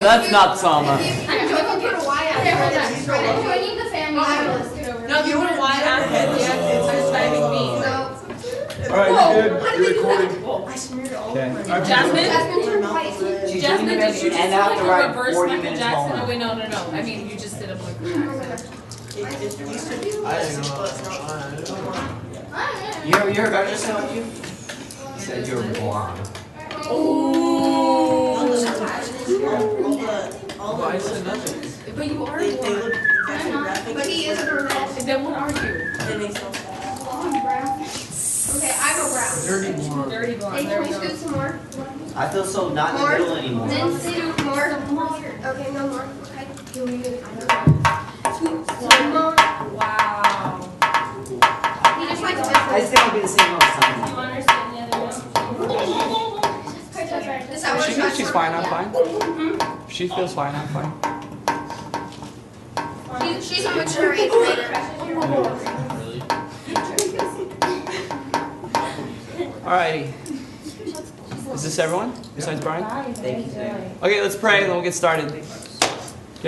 That's not Sama. I'm joining the family. No, if you want a Y after it, yes, it's typing me. Alright, you good? You're recording. I smeared it all Okay. over my Jasmine mouth. turned white. Jasmine, did you just And have want to to write reverse 40 Michael minutes Jackson? long. Oh wait, no. I mean, you just did a Michael Jackson. You heard about just what you said you were blonde. Why is it nothing? But you are I'm born. not. But he is a perversion. Then what are you? Okay, I go brown. Dirty blonde. Dirty blonde. Hey, There can we we go. scoot some more? I feel so not in the More. middle anymore. Then scoot more. Okay, no more. Okay. Scoot some more. Wow. He just likes I to just think I'll be the same all the Do you time. understand the other one? She thinks she's fine, I'm fine. She feels fine, I'm fine. She's a mature age later. Alrighty. Is this everyone besides Brian? Thank you. Okay, let's pray and then we'll get started. Dear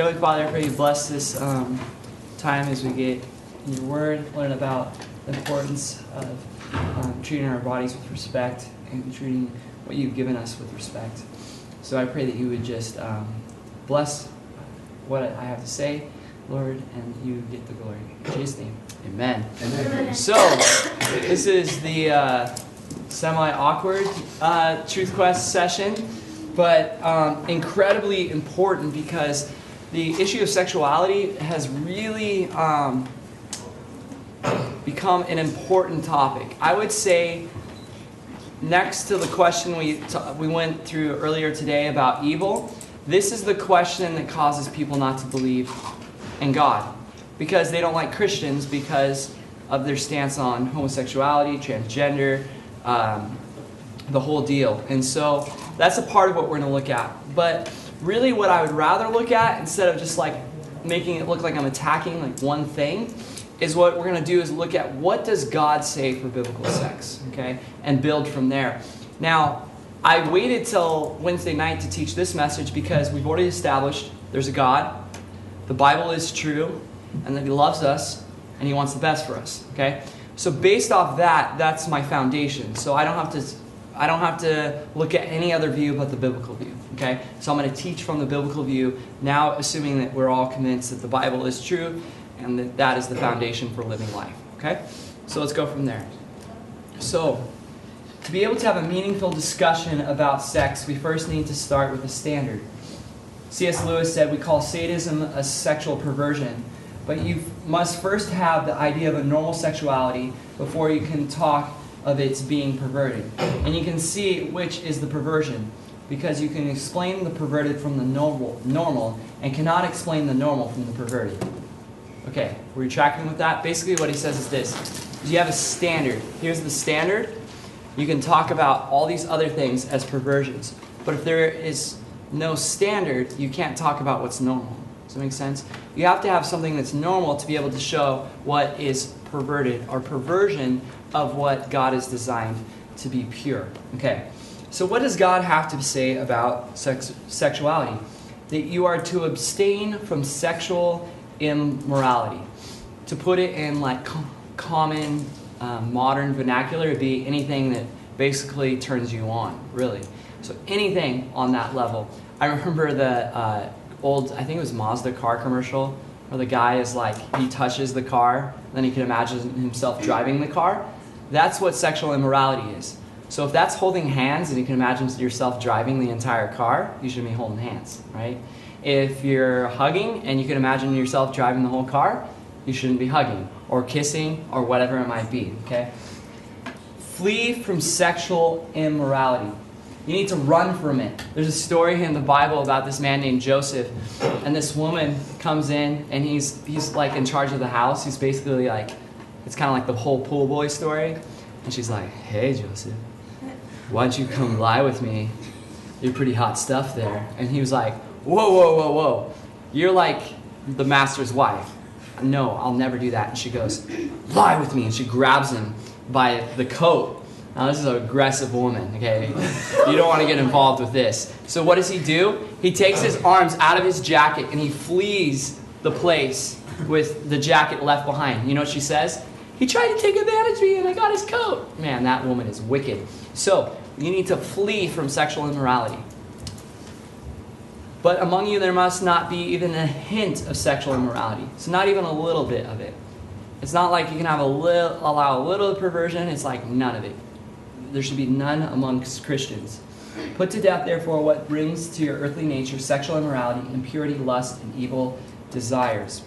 Heavenly Father, I pray you bless this time as we get in your word, learn about the importance of treating our bodies with respect and treating what you've given us with respect. So I pray that you would just bless what I have to say, Lord, and you get the glory. In Jesus' name, amen. So, this is the semi-awkward Truth Quest session, but incredibly important because the issue of sexuality has really become an important topic. I would say next to the question we went through earlier today about evil, this is the question that causes people not to believe in God because they don't like Christians because of their stance on homosexuality, transgender, the whole deal. And so that's a part of what we're going to look at. But really what I would rather look at, instead of just like making it look like I'm attacking like one thing, is what we're going to do is look at what does God say for biblical sex, okay? And build from there. Now, I waited till Wednesday night to teach this message because we've already established there's a God, the Bible is true, and that He loves us, and He wants the best for us, okay? So based off that, that's my foundation. So I don't have to look at any other view but the biblical view, okay? So I'm going to teach from the biblical view, now assuming that we're all convinced that the Bible is true, and that is the foundation for living life, okay? So let's go from there. So, to be able to have a meaningful discussion about sex, we first need to start with a standard. C.S. Lewis said, we call sadism a sexual perversion, but you must first have the idea of a normal sexuality before you can talk of its being perverted. And you can see which is the perversion, because you can explain the perverted from the normal and cannot explain the normal from the perverted. Okay, were you tracking with that? Basically what he says is this. You have a standard. Here's the standard. You can talk about all these other things as perversions. But if there is no standard, you can't talk about what's normal. Does that make sense? You have to have something that's normal to be able to show what is perverted or perversion of what God has designed to be pure. Okay, so what does God have to say about sexuality? That you are to abstain from sexual immorality. To put it in like common modern vernacular, it'd be anything that basically turns you on, really. So anything on that level. I remember the old, I think it was Mazda car commercial, where the guy is like, he touches the car, then he can imagine himself driving the car. That's what sexual immorality is. So if that's holding hands and you can imagine yourself driving the entire car, you shouldn't be holding hands, right? If you're hugging and you can imagine yourself driving the whole car, you shouldn't be hugging or kissing or whatever it might be, okay? Flee from sexual immorality. You need to run from it. There's a story in the Bible about this man named Joseph, and this woman comes in and he's like in charge of the house. He's basically like, it's kind of like the whole pool boy story. And she's like, hey Joseph, why don't you come lie with me? You're pretty hot stuff there. And he was like, whoa, whoa, whoa, whoa. You're like the master's wife. No, I'll never do that. And she goes, lie with me. And she grabs him by the coat. Now this is an aggressive woman, okay? You don't want to get involved with this. So what does he do? He takes his arms out of his jacket and he flees the place with the jacket left behind. You know what she says? He tried to take advantage of me and I got his coat. Man, that woman is wicked. So you need to flee from sexual immorality. But among you there must not be even a hint of sexual immorality. So not even a little bit of it. It's not like you can have allow a little perversion. It's like none of it. There should be none amongst Christians. Put to death, therefore, what brings to your earthly nature sexual immorality, impurity, lust, and evil desires.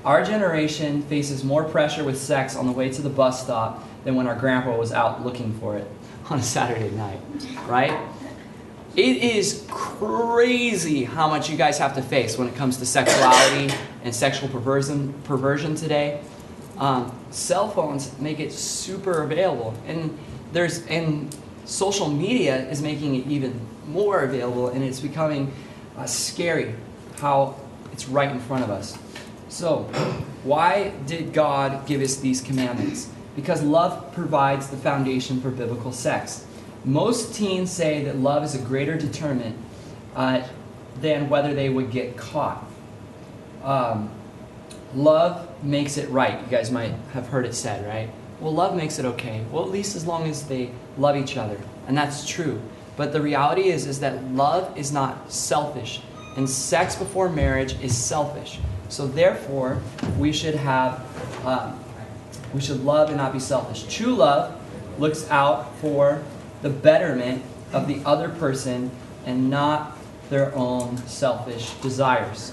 Our generation faces more pressure with sex on the way to the bus stop than when our grandpa was out looking for it on a Saturday night, right? It is crazy how much you guys have to face when it comes to sexuality and sexual perversion today. Cell phones make it super available, and social media is making it even more available, and it's becoming scary how it's right in front of us. So, why did God give us these commandments? Because love provides the foundation for biblical sex. Most teens say that love is a greater determinant than whether they would get caught. Love makes it right. You guys might have heard it said, right? Well, love makes it okay. Well, at least as long as they love each other. And that's true. But the reality is that love is not selfish. And sex before marriage is selfish. So therefore, we should love and not be selfish. True love looks out for the betterment of the other person and not their own selfish desires.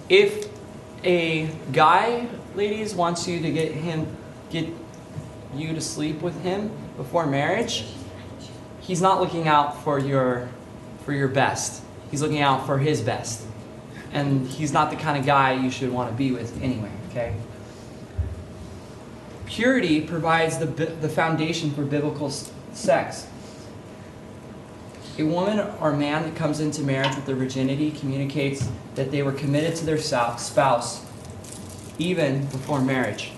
If a guy, ladies, wants you to get you to sleep with him before marriage, he's not looking out for your best. He's looking out for his best. And he's not the kind of guy you should want to be with anyway, okay? Purity provides the foundation for biblical sex. A woman or man that comes into marriage with their virginity communicates that they were committed to their spouse even before marriage.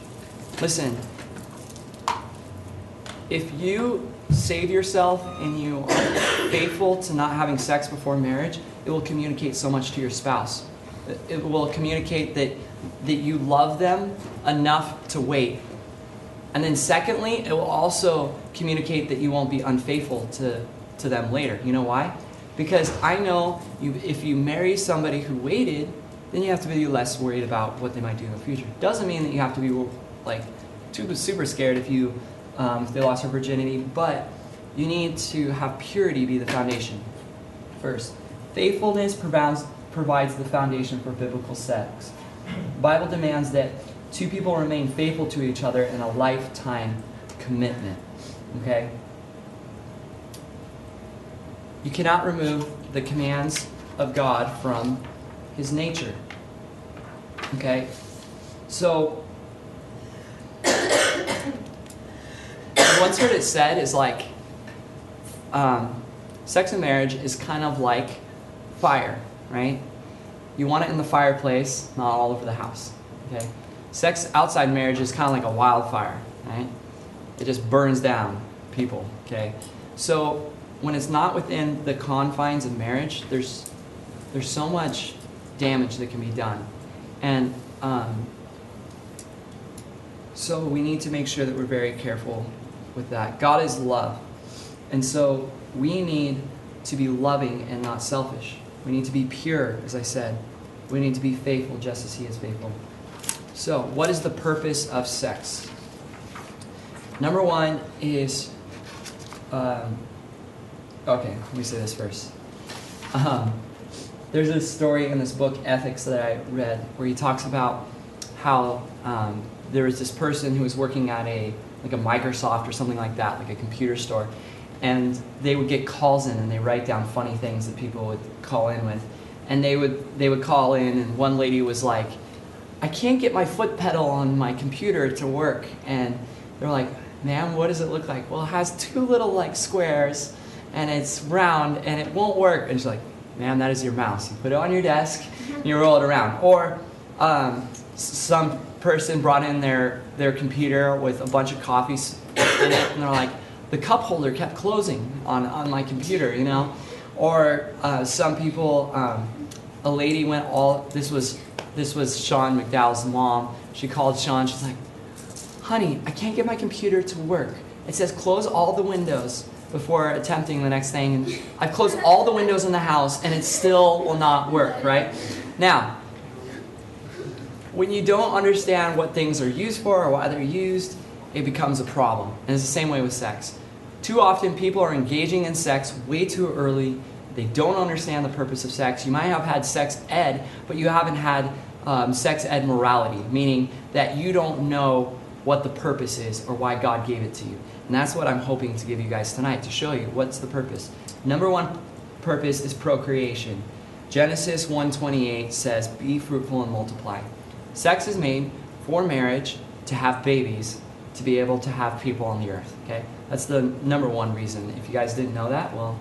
Listen, if you save yourself and you are faithful to not having sex before marriage, it will communicate so much to your spouse. It will communicate that you love them enough to wait. And then secondly, it will also communicate that you won't be unfaithful to them later. You know why? Because I know if you marry somebody who waited, then you have to be less worried about what they might do in the future. Doesn't mean that you have to be like super scared if they lost their virginity, but you need to have purity be the foundation first. Faithfulness provides the foundation for biblical sex. The Bible demands that two people remain faithful to each other in a lifetime commitment. Okay? You cannot remove the commands of God from His nature. Okay? So, once heard it said is like, sex and marriage is kind of like fire, right? You want it in the fireplace, not all over the house. Okay? Sex outside marriage is kind of like a wildfire, right? It just burns down people, okay? So when it's not within the confines of marriage, there's so much damage that can be done. And so we need to make sure that we're very careful with that. God is love. And so we need to be loving and not selfish. We need to be pure, as I said. We need to be faithful just as He is faithful. So, what is the purpose of sex? Number one is, okay, let me say this first. There's this story in this book, Ethics, that I read, where he talks about how there was this person who was working at a Microsoft or something like that, like a computer store, and they would get calls in and they write down funny things that people would call in with. And they would call in, and one lady was like, I can't get my foot pedal on my computer to work. And they're like, ma'am, what does it look like? Well, it has two little squares, and it's round, and it won't work. And she's like, ma'am, that is your mouse. You put it on your desk, and you roll it around. Or some person brought in their computer with a bunch of coffee in it, and they're like, the cup holder kept closing on my computer, you know? Or some people, a lady went this was Sean McDowell's mom. She called Sean, she's like, honey, I can't get my computer to work. It says close all the windows before attempting the next thing. And I've closed all the windows in the house and it still will not work, right? Now, when you don't understand what things are used for or why they're used, it becomes a problem. And it's the same way with sex. Too often people are engaging in sex way too early. They don't understand the purpose of sex. You might have had sex ed, but you haven't had sex ed morality, meaning that you don't know what the purpose is or why God gave it to you. And that's what I'm hoping to give you guys tonight, to show you what's the purpose. Number one purpose is procreation. Genesis 1:28 says, be fruitful and multiply. Sex is made for marriage, to have babies, to be able to have people on the earth. Okay? That's the number one reason. If you guys didn't know that, well,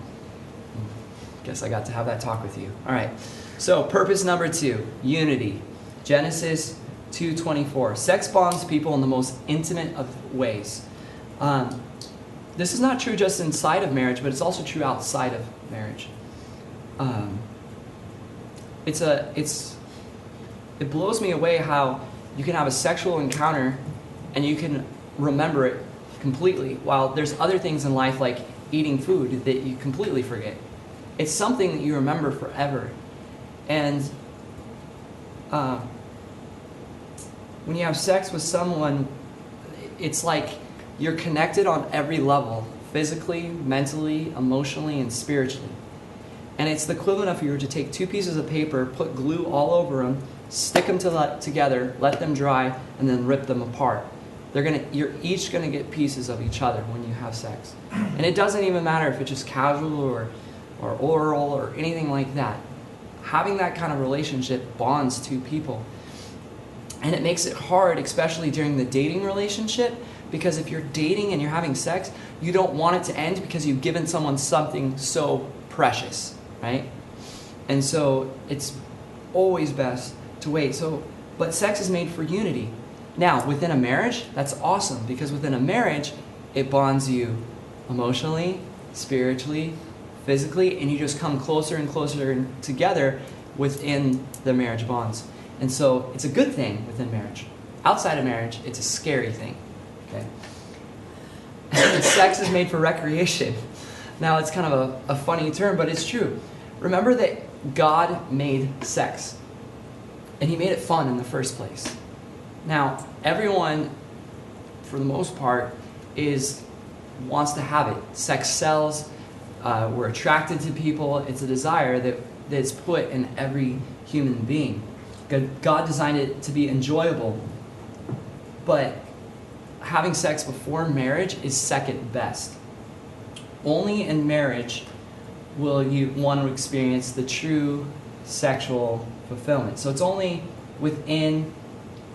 guess I got to have that talk with you. All right. So purpose number two, unity. Genesis 2:24. Sex bonds people in the most intimate of ways. This is not true just inside of marriage, but it's also true outside of marriage. It blows me away how you can have a sexual encounter and you can remember it completely, while there's other things in life like eating food that you completely forget. It's something that you remember forever. And when you have sex with someone, it's like you're connected on every level, physically, mentally, emotionally, and spiritually. And it's the equivalent of if you were to take two pieces of paper, put glue all over them, stick them together, let them dry, and then rip them apart. You're each going to get pieces of each other when you have sex. And it doesn't even matter if it's just casual or oral or anything like that. Having that kind of relationship bonds two people. And it makes it hard, especially during the dating relationship, because if you're dating and you're having sex, you don't want it to end because you've given someone something so precious, right? And so it's always best to wait. But sex is made for unity. Now, within a marriage, that's awesome, because within a marriage, it bonds you emotionally, spiritually, physically, and you just come closer and closer together within the marriage bonds. And so it's a good thing within marriage. Outside of marriage, it's a scary thing. Okay? Sex is made for recreation. Now, it's kind of a funny term, but it's true. Remember that God made sex, and He made it fun in the first place. Now, everyone, for the most part, wants to have it. Sex sells. We're attracted to people. It's a desire that's put in every human being. God designed it to be enjoyable, but having sex before marriage is second best. Only in marriage will you want to experience the true sexual fulfillment. So it's only within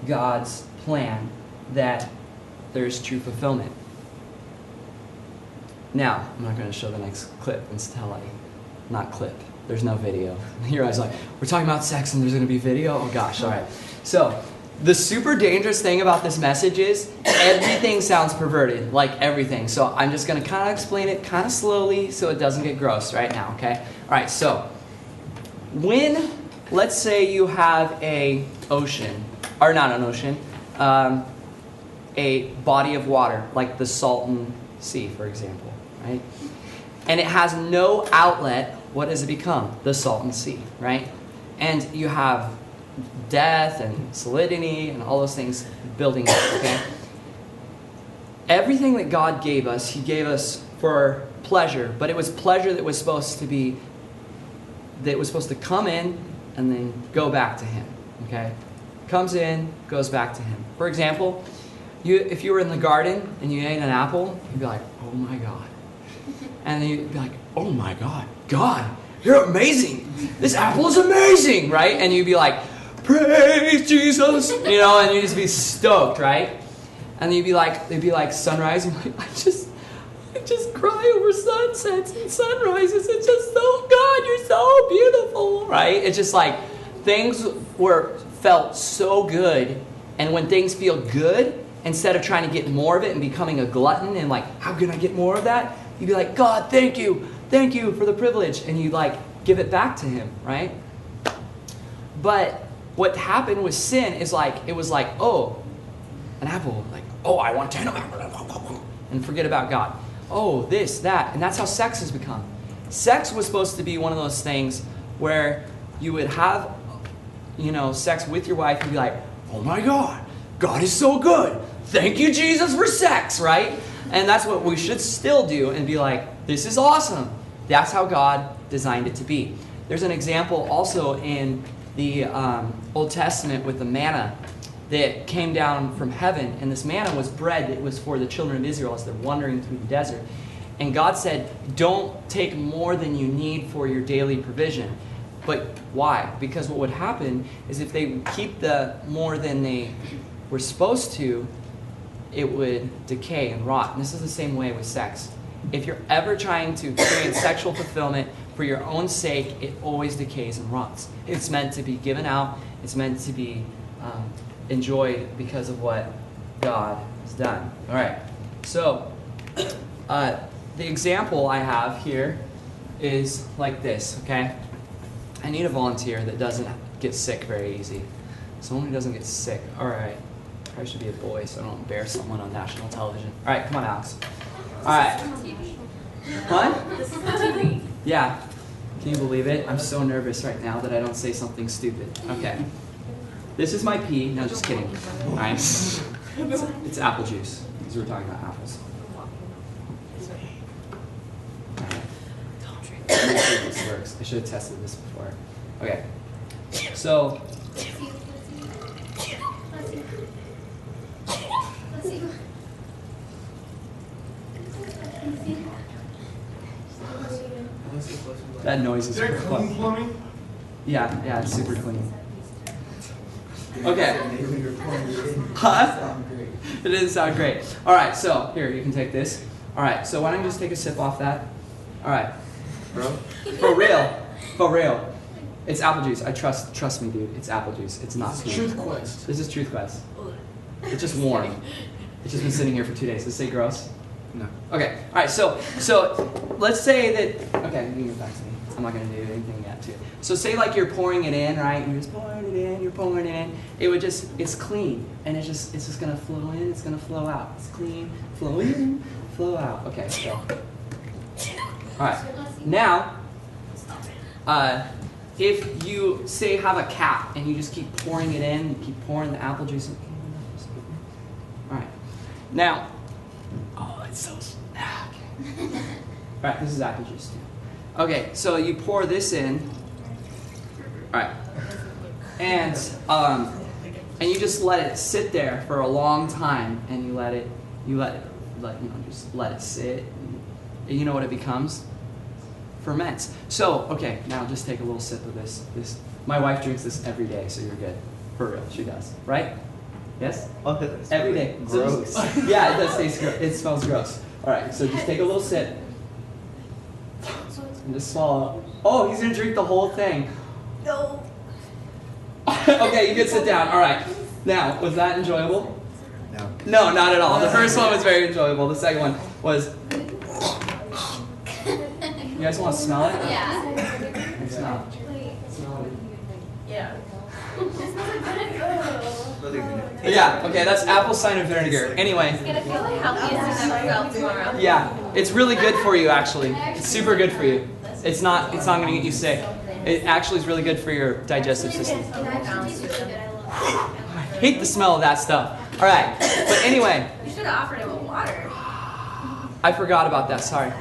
God's plan that there's true fulfillment. Now, I'm not going to show the next clip until not clip. There's no video. Your eyes like, we're talking about sex and there's going to be video? Oh gosh, all right. So, the super dangerous thing about this message is everything sounds perverted, like everything. So I'm just going to kind of explain it kind of slowly so it doesn't get gross right now, okay? All right, so when, let's say you have a ocean, or not an ocean, a body of water, like the Salton Sea, for example, right? And it has no outlet, what does it become? The Salton Sea, right? And you have death and salinity and all those things building up, okay? Everything that God gave us, He gave us for pleasure, but it was pleasure that was supposed to come in and then go back to Him, okay? Comes in, goes back to Him. For example, if you were in the garden and you ate an apple, you'd be like, oh my God. And then you'd be like, oh my God, God, you're amazing. This apple is amazing, right? And you'd be like, praise Jesus, you know, and you'd just be stoked, right? And then they'd be like sunrise, and you're like, I just cry over sunsets and sunrises. It's just so, God, you're so beautiful, right? It's just like things felt so good, and when things feel good, instead of trying to get more of it and becoming a glutton and like, how can I get more of that? You'd be like, God, thank you for the privilege. And you like give it back to him, right? But what happened with sin is like, it was like, oh, an apple, like, oh, I want 10 of them. And forget about God. Oh, this, that. And that's how sex has become. Sex was supposed to be one of those things where you would have, sex with your wife and be like, oh my God, God is so good. Thank you, Jesus, for sex, right? And that's what we should still do and be like, this is awesome. That's how God designed it to be. There's an example also in the Old Testament with the manna that came down from heaven. And this manna was bread that was for the children of Israel as they're wandering through the desert. And God said, don't take more than you need for your daily provision. But why? Because what would happen is if they keep the more than they were supposed to, it would decay and rot. And this is the same way with sex. If you're ever trying to experience sexual fulfillment for your own sake, it always decays and rots. It's meant to be given out. It's meant to be enjoyed because of what God has done. All right. So the example I have here is like this, okay? I need a volunteer that doesn't get sick very easy. Someone who doesn't get sick. All right. Probably should be a boy so I don't embarrass someone on national television. All right, come on, Alex. All right. What? This is the TV. Yeah. Can you believe it? I'm so nervous right now that I don't say something stupid. Okay. This is my pee. No, just kidding. All right. It's apple juice because we were talking about apples. All right. Let me see if this works. I should have tested this before. Okay. So. That noise is super clean plumbing? Yeah, it's super clean. Okay. Huh? It didn't sound great. All right, so here, you can take this. All right, so why don't you just take a sip off that? All right. Bro? For real. It's apple juice. Trust me, dude. It's apple juice. It's not sweet. Truth Quest. This is Truth Quest. It's just warm. It's just been sitting here for 2 days. Does it say gross? No. Okay. All right. So let's say that. Okay, you can get back to me. I'm not going to do anything yet, too. So say like you're pouring it in, right? You're just pouring it in. You're pouring it in. It's clean, and it's just going to flow in. It's going to flow out. It's clean. Flow in. Flow out. Okay. So. All right. Now, if you say have a cap and you just keep pouring it in, you keep pouring the apple juice in. All right. Now. Oh, it's so. Okay. All right, this is apple juice too. Okay, so you pour this in. All right, and you just let it sit there for a long time, and just let it sit. And you know what it becomes? Ferments. So okay, now just take a little sip of this. My wife drinks this every day, so you're good. For real, she does. Right? Yes? Every day. Gross. So yeah, it does taste gross. It smells gross. All right, so just take a little sip and just swallow. Oh, he's gonna drink the whole thing. No. Okay, you can sit down. All right. Now, was that enjoyable? No. No, not at all. The first one was very enjoyable. The second one was. You guys want to smell it? Yeah. Smell it. Yeah. Yeah, okay, that's apple cider vinegar. Anyway. It's gonna feel the healthiest I've ever felt tomorrow. Yeah, it's really good for you, actually. It's super good for you. It's not going to get you sick. It actually is really good for your digestive system. I hate the smell of that stuff. All right, but anyway. You should have offered him a water. I forgot about that, sorry.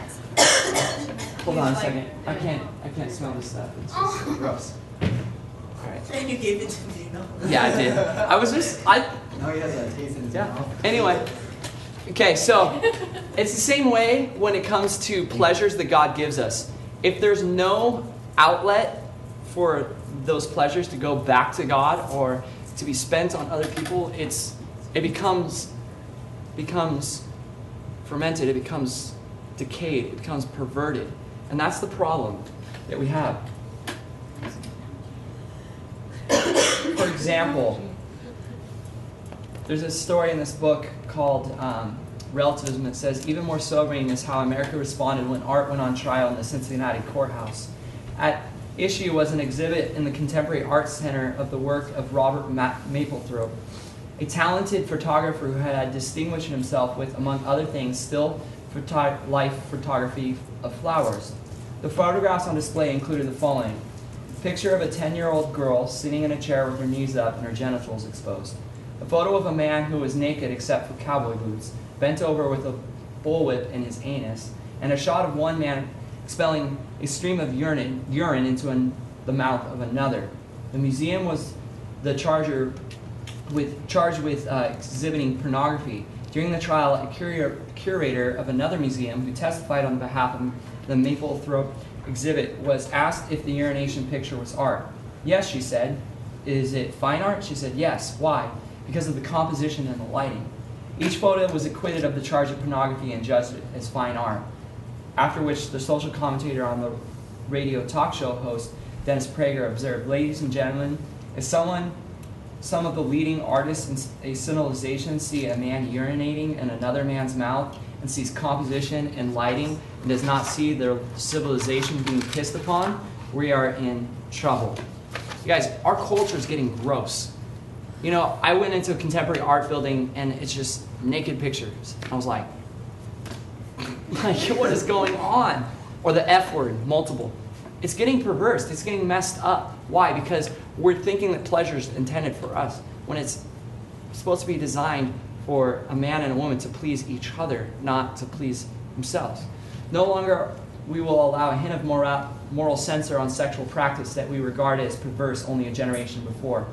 Hold on a second. I can't smell this stuff. It's just gross. All right. And you gave it to me, no? Yeah, I did. Now he has a taste in his Yeah. mouth. Anyway. Okay, so it's the same way when it comes to pleasures that God gives us. If there's no outlet for those pleasures to go back to God or to be spent on other people, it becomes fermented, it becomes decayed, it becomes perverted. And that's the problem that we have. For example, There's a story in this book called Relativism that says, even more sobering is how America responded when art went on trial in the Cincinnati courthouse. At issue was an exhibit in the Contemporary Arts Center of the work of Robert Mapplethorpe, a talented photographer who had distinguished himself with, among other things, still life photography of flowers. The photographs on display included the following. A picture of a 10-year-old girl sitting in a chair with her knees up and her genitals exposed. A photo of a man who was naked except for cowboy boots, bent over with a bullwhip in his anus, and a shot of one man expelling a stream of urine into the mouth of another. The museum was charged with exhibiting pornography. During the trial, a curator of another museum who testified on behalf of the Mapplethorpe exhibit was asked if the urination picture was art. Yes, she said. Is it fine art? She said yes. Why? Because of the composition and the lighting. Each photo was acquitted of the charge of pornography and judged as fine art. After which the social commentator on the radio talk show host, Dennis Prager, observed, "Ladies and gentlemen, if some of the leading artists in a civilization see a man urinating in another man's mouth and sees composition and lighting and does not see their civilization being pissed upon, we are in trouble." You guys, our culture is getting gross. You know, I went into a contemporary art building and it's just naked pictures. I was like, what is going on? Or the F word, multiple. It's getting perverse. It's getting messed up. Why? Because we're thinking that pleasure is intended for us when it's supposed to be designed for a man and a woman to please each other, not to please themselves. No longer we will allow a hint of moral censor on sexual practice that we regarded as perverse only a generation before.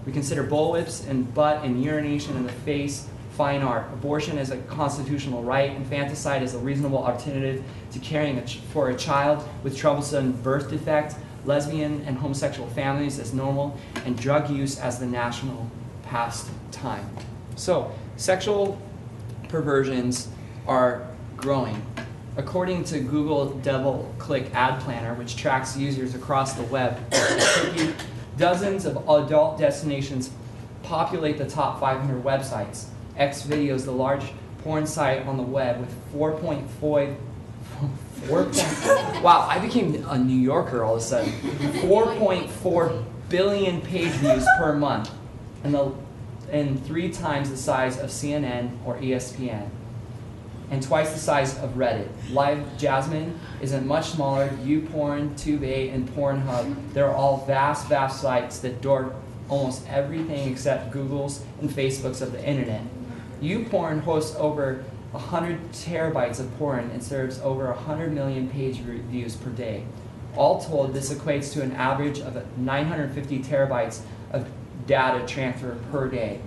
We consider bullwhips and butt and urination in the face fine art. Abortion as a constitutional right, infanticide as a reasonable alternative to caring for a child with troublesome birth defect, lesbian and homosexual families as normal, and drug use as the national pastime. So, sexual perversions are growing. According to Google DoubleClick Ad Planner, which tracks users across the web, dozens of adult destinations populate the top 500 websites. Xvideos, the large porn site on the web with 4.4 wow, I became a New Yorker all of a sudden. 4.4 billion page views per month, and 3 times the size of CNN or ESPN, and twice the size of Reddit. Live Jasmine isn't much smaller. YouPorn, Tube8, and Pornhub, they're all vast sites that door almost everything except Google's and Facebook's of the internet. YouPorn hosts over 100 terabytes of porn and serves over 100 million page views per day. All told, this equates to an average of 950 terabytes of data transfer per day,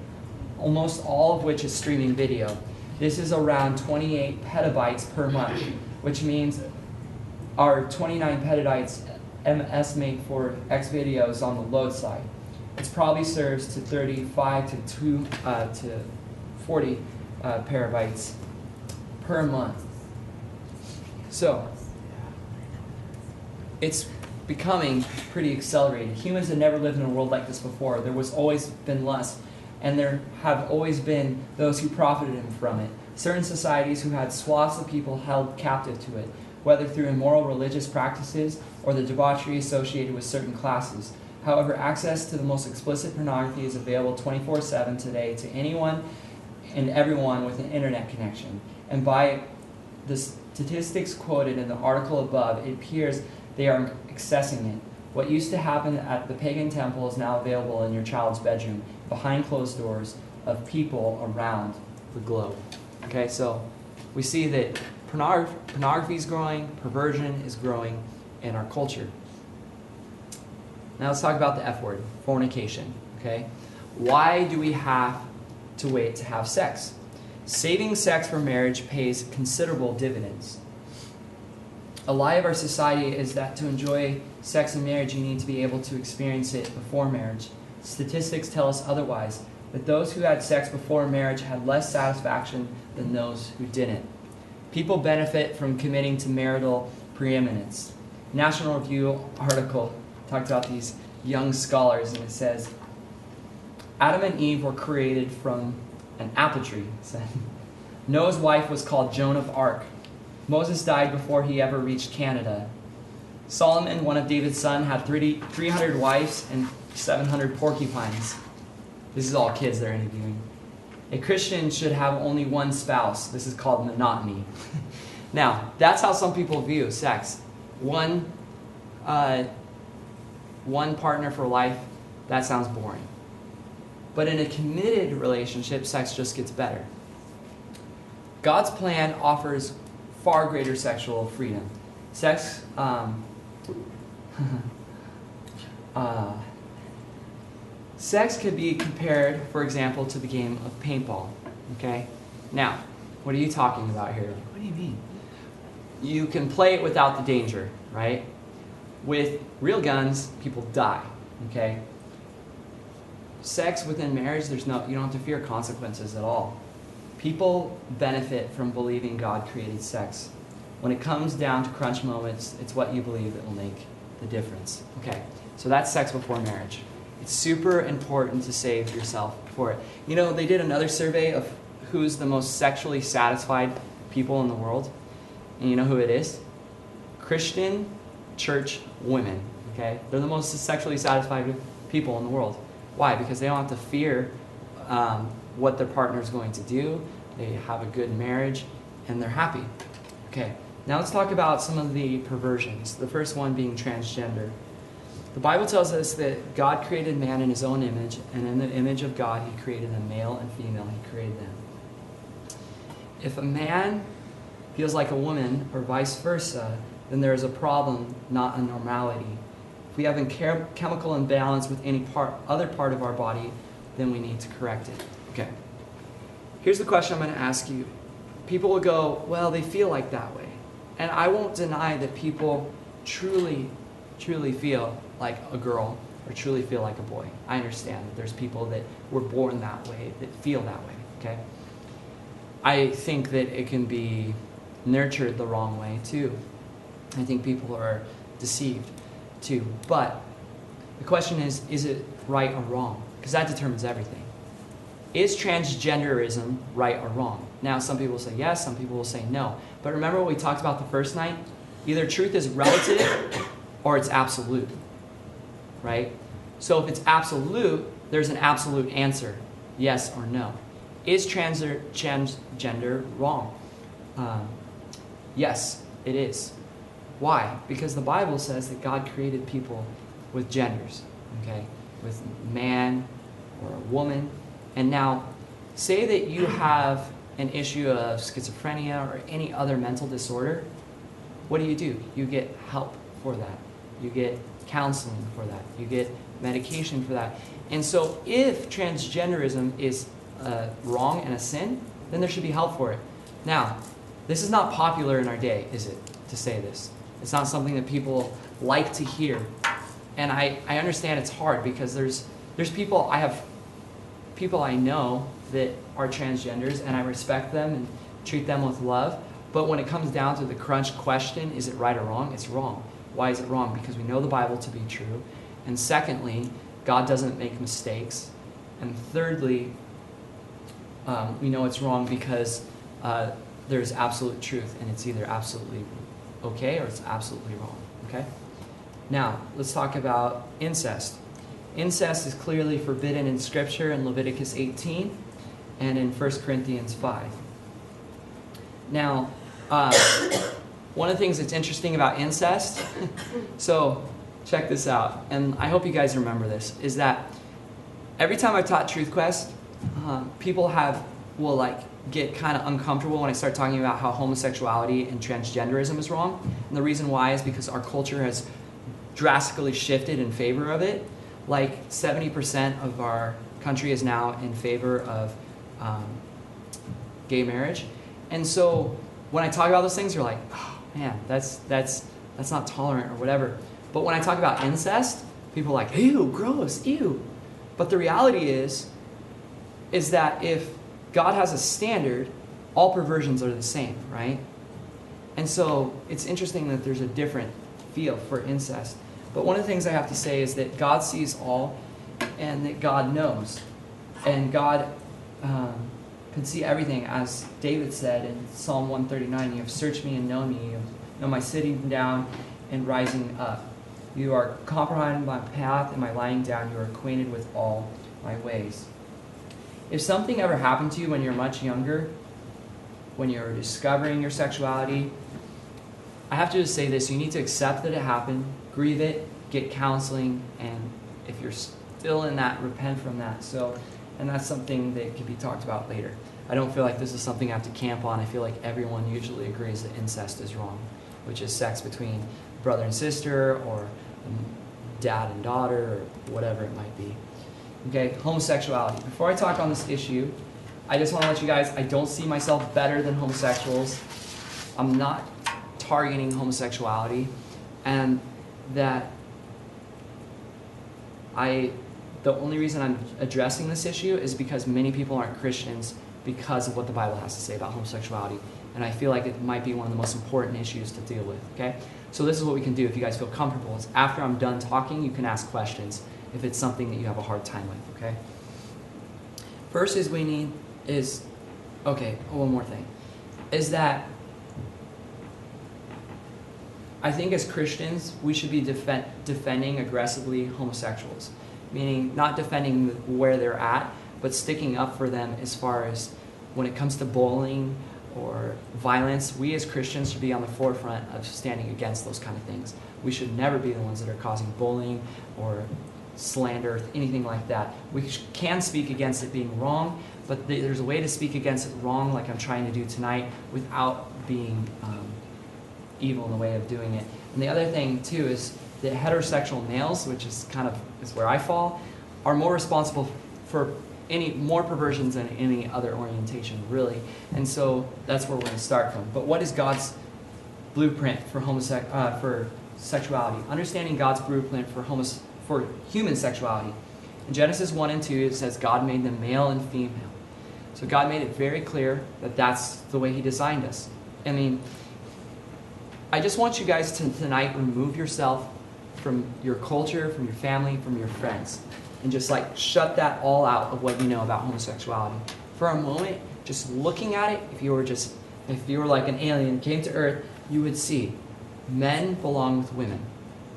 almost all of which is streaming video. This is around 28 petabytes per month, which means our 29 petabytes estimate for Xvideos on the load side. It probably serves to 35 to 40 petabytes per month. So, it's becoming pretty accelerated. Humans have never lived in a world like this before. There was always been lust, and there have always been those who profited from it. Certain societies who had swaths of people held captive to it, whether through immoral religious practices or the debauchery associated with certain classes. However, access to the most explicit pornography is available 24/7 today to anyone and everyone with an internet connection. And by the statistics quoted in the article above, it appears they are accessing it. What used to happen at the pagan temple is now available in your child's bedroom, behind closed doors of people around the globe. Okay, so we see that pornography is growing, perversion is growing in our culture. Now let's talk about the F word, fornication. Okay, why do we have to wait to have sex? Saving sex for marriage pays considerable dividends. A lie of our society is that to enjoy sex in marriage, you need to be able to experience it before marriage. Statistics tell us otherwise, that those who had sex before marriage had less satisfaction than those who didn't. People benefit from committing to marital preeminence. National Review article talked about these young scholars, and it says, Adam and Eve were created from an apple tree, it said. Noah's wife was called Joan of Arc. Moses died before he ever reached Canada. Solomon, one of David's sons, had 300 wives and 700 porcupines. This is all kids they're interviewing. A Christian should have only one spouse. This is called monotony. Now, that's how some people view sex. One partner for life, that sounds boring. But in a committed relationship, sex just gets better. God's plan offers far greater sexual freedom. Sex, sex could be compared, for example, to the game of paintball. Okay? Now, what are you talking about here? What do you mean? You can play it without the danger, right? With real guns, people die. Okay? Sex within marriage, you don't have to fear consequences at all. People benefit from believing God created sex. When it comes down to crunch moments, it's what you believe that will make the difference. Okay, so that's sex before marriage. It's super important to save yourself for it. You know, they did another survey of who's the most sexually satisfied people in the world. And you know who it is? Christian church women. Okay, they're the most sexually satisfied people in the world. Why? Because they don't have to fear what their partner is going to do. They have a good marriage, and they're happy. Okay, now let's talk about some of the perversions. The first one being transgender. The Bible tells us that God created man in his own image, and in the image of God he created them, male and female, he created them. If a man feels like a woman, or vice versa, then there is a problem, not a normality. If we have a chemical imbalance with any other part of our body, then we need to correct it. Okay. Here's the question I'm going to ask you. People will go, well, they feel like that way. And I won't deny that people truly feel like a girl or truly feel like a boy. I understand that there's people that were born that way, that feel that way. Okay. I think that it can be nurtured the wrong way too. I think people are deceived too. But the question is it right or wrong? Because that determines everything. Is transgenderism right or wrong? Now, some people will say yes, some people will say no. But remember what we talked about the first night? Either truth is relative or it's absolute, right? So if it's absolute, there's an absolute answer, yes or no. Is transgender wrong? Yes, it is. Why? Because the Bible says that God created people with genders, okay? With man or a woman. And now, say that you have an issue of schizophrenia or any other mental disorder. What do? You get help for that. You get counseling for that. You get medication for that. And so if transgenderism is wrong and a sin, then there should be help for it. Now, this is not popular in our day, is it, to say this? It's not something that people like to hear. And I understand it's hard because there's people, I have people I know that are transgenders and I respect them and treat them with love. But when it comes down to the crunch question, is it right or wrong? It's wrong. Why is it wrong? Because we know the Bible to be true. And secondly, God doesn't make mistakes. And thirdly, we know it's wrong because there's absolute truth, and it's either absolutely okay or it's absolutely wrong. Okay? Now, let's talk about incest. Incest is clearly forbidden in Scripture in Leviticus 18 and in 1 Corinthians 5. Now, one of the things that's interesting about incest, so check this out, and I hope you guys remember this, is that every time I've taught Truth Quest, people will get kind of uncomfortable when I start talking about how homosexuality and transgenderism is wrong. And the reason why is because our culture has drastically shifted in favor of it. Like 70% of our country is now in favor of gay marriage. And so when I talk about those things, you're like, oh man, that's not tolerant or whatever. But when I talk about incest, people are like, ew, gross, ew. But the reality is that if God has a standard, all perversions are the same, right? And so it's interesting that there's a different feel for incest. But one of the things I have to say is that God sees all and that God knows. And God can see everything, as David said in Psalm 139, you have searched me and known me. You know my sitting down and rising up. You are comprehending my path and my lying down. You are acquainted with all my ways. If something ever happened to you when you're much younger, when you're discovering your sexuality, I have to just say this. You need to accept that it happened, grieve it, get counseling, and if you're still in that, repent from that. And that's something that can be talked about later. I don't feel like this is something I have to camp on. I feel like everyone usually agrees that incest is wrong, which is sex between brother and sister, or dad and daughter, or whatever it might be. Okay, homosexuality. Before I talk on this issue, I just want to let you guys, I don't see myself better than homosexuals. I'm not targeting homosexuality, and that the only reason I'm addressing this issue is because many people aren't Christians because of what the Bible has to say about homosexuality. And I feel like it might be one of the most important issues to deal with, okay? So this is what we can do if you guys feel comfortable. Is after I'm done talking, you can ask questions if it's something that you have a hard time with, okay? First is one more thing, is that I think as Christians, we should be defending aggressively homosexuals. Meaning not defending where they're at, but sticking up for them as far as when it comes to bullying or violence. We as Christians should be on the forefront of standing against those kind of things. We should never be the ones that are causing bullying or slander, anything like that. We can speak against it being wrong, but there's a way to speak against it wrong, like I'm trying to do tonight, without being evil in the way of doing it. And the other thing too is that heterosexual males, which is where I fall, are more responsible for more perversions than any other orientation, really. And so that's where we're going to start from. But what is God's blueprint for sexuality? Understanding God's blueprint for human sexuality. In Genesis 1 and 2, it says God made them male and female. So God made it very clear that that's the way He designed us. I mean, I just want you guys to tonight remove yourself from your culture, from your family, from your friends, and just like shut that all out of what you know about homosexuality. For a moment, just looking at it, if you were like an alien, came to Earth, you would see men belong with women.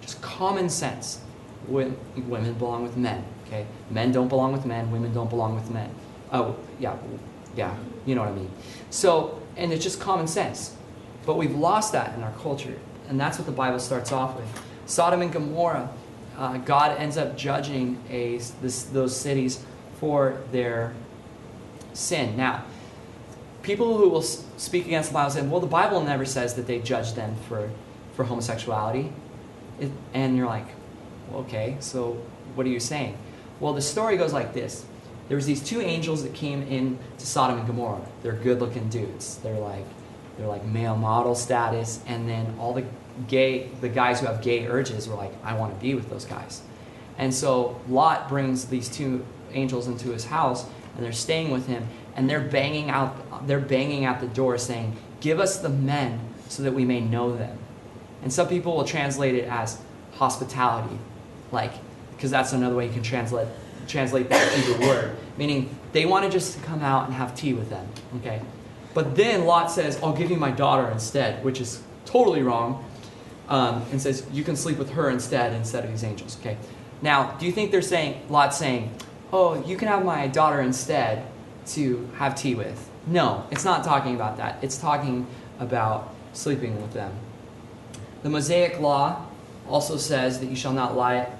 Just common sense. Women belong with men. Okay? Men don't belong with men, women don't belong with men. Oh, yeah, you know what I mean. So, and it's just common sense. But we've lost that in our culture, and that's what the Bible starts off with. Sodom and Gomorrah, God ends up judging those cities for their sin. Now, people who will speak against the Bible say, well, the Bible never says that they judge them for homosexuality. And you're like, well, okay, so what are you saying? Well, the story goes like this. There was these two angels that came in to Sodom and Gomorrah. They're good-looking dudes. They're like male model status, and then all the guys who have gay urges were like, I want to be with those guys. And so Lot brings these two angels into his house, and they're staying with him, and they're banging out the door saying, give us the men so that we may know them. And some people will translate it as hospitality, because that's another way you can translate that Hebrew word, meaning they wanted just to come out and have tea with them, okay? But then Lot says, I'll give you my daughter instead, which is totally wrong, and says, you can sleep with her instead of these angels, okay? Now, do you think Lot's saying, oh, you can have my daughter instead to have tea with? No, it's not talking about that. It's talking about sleeping with them. The Mosaic Law also says that you shall not lie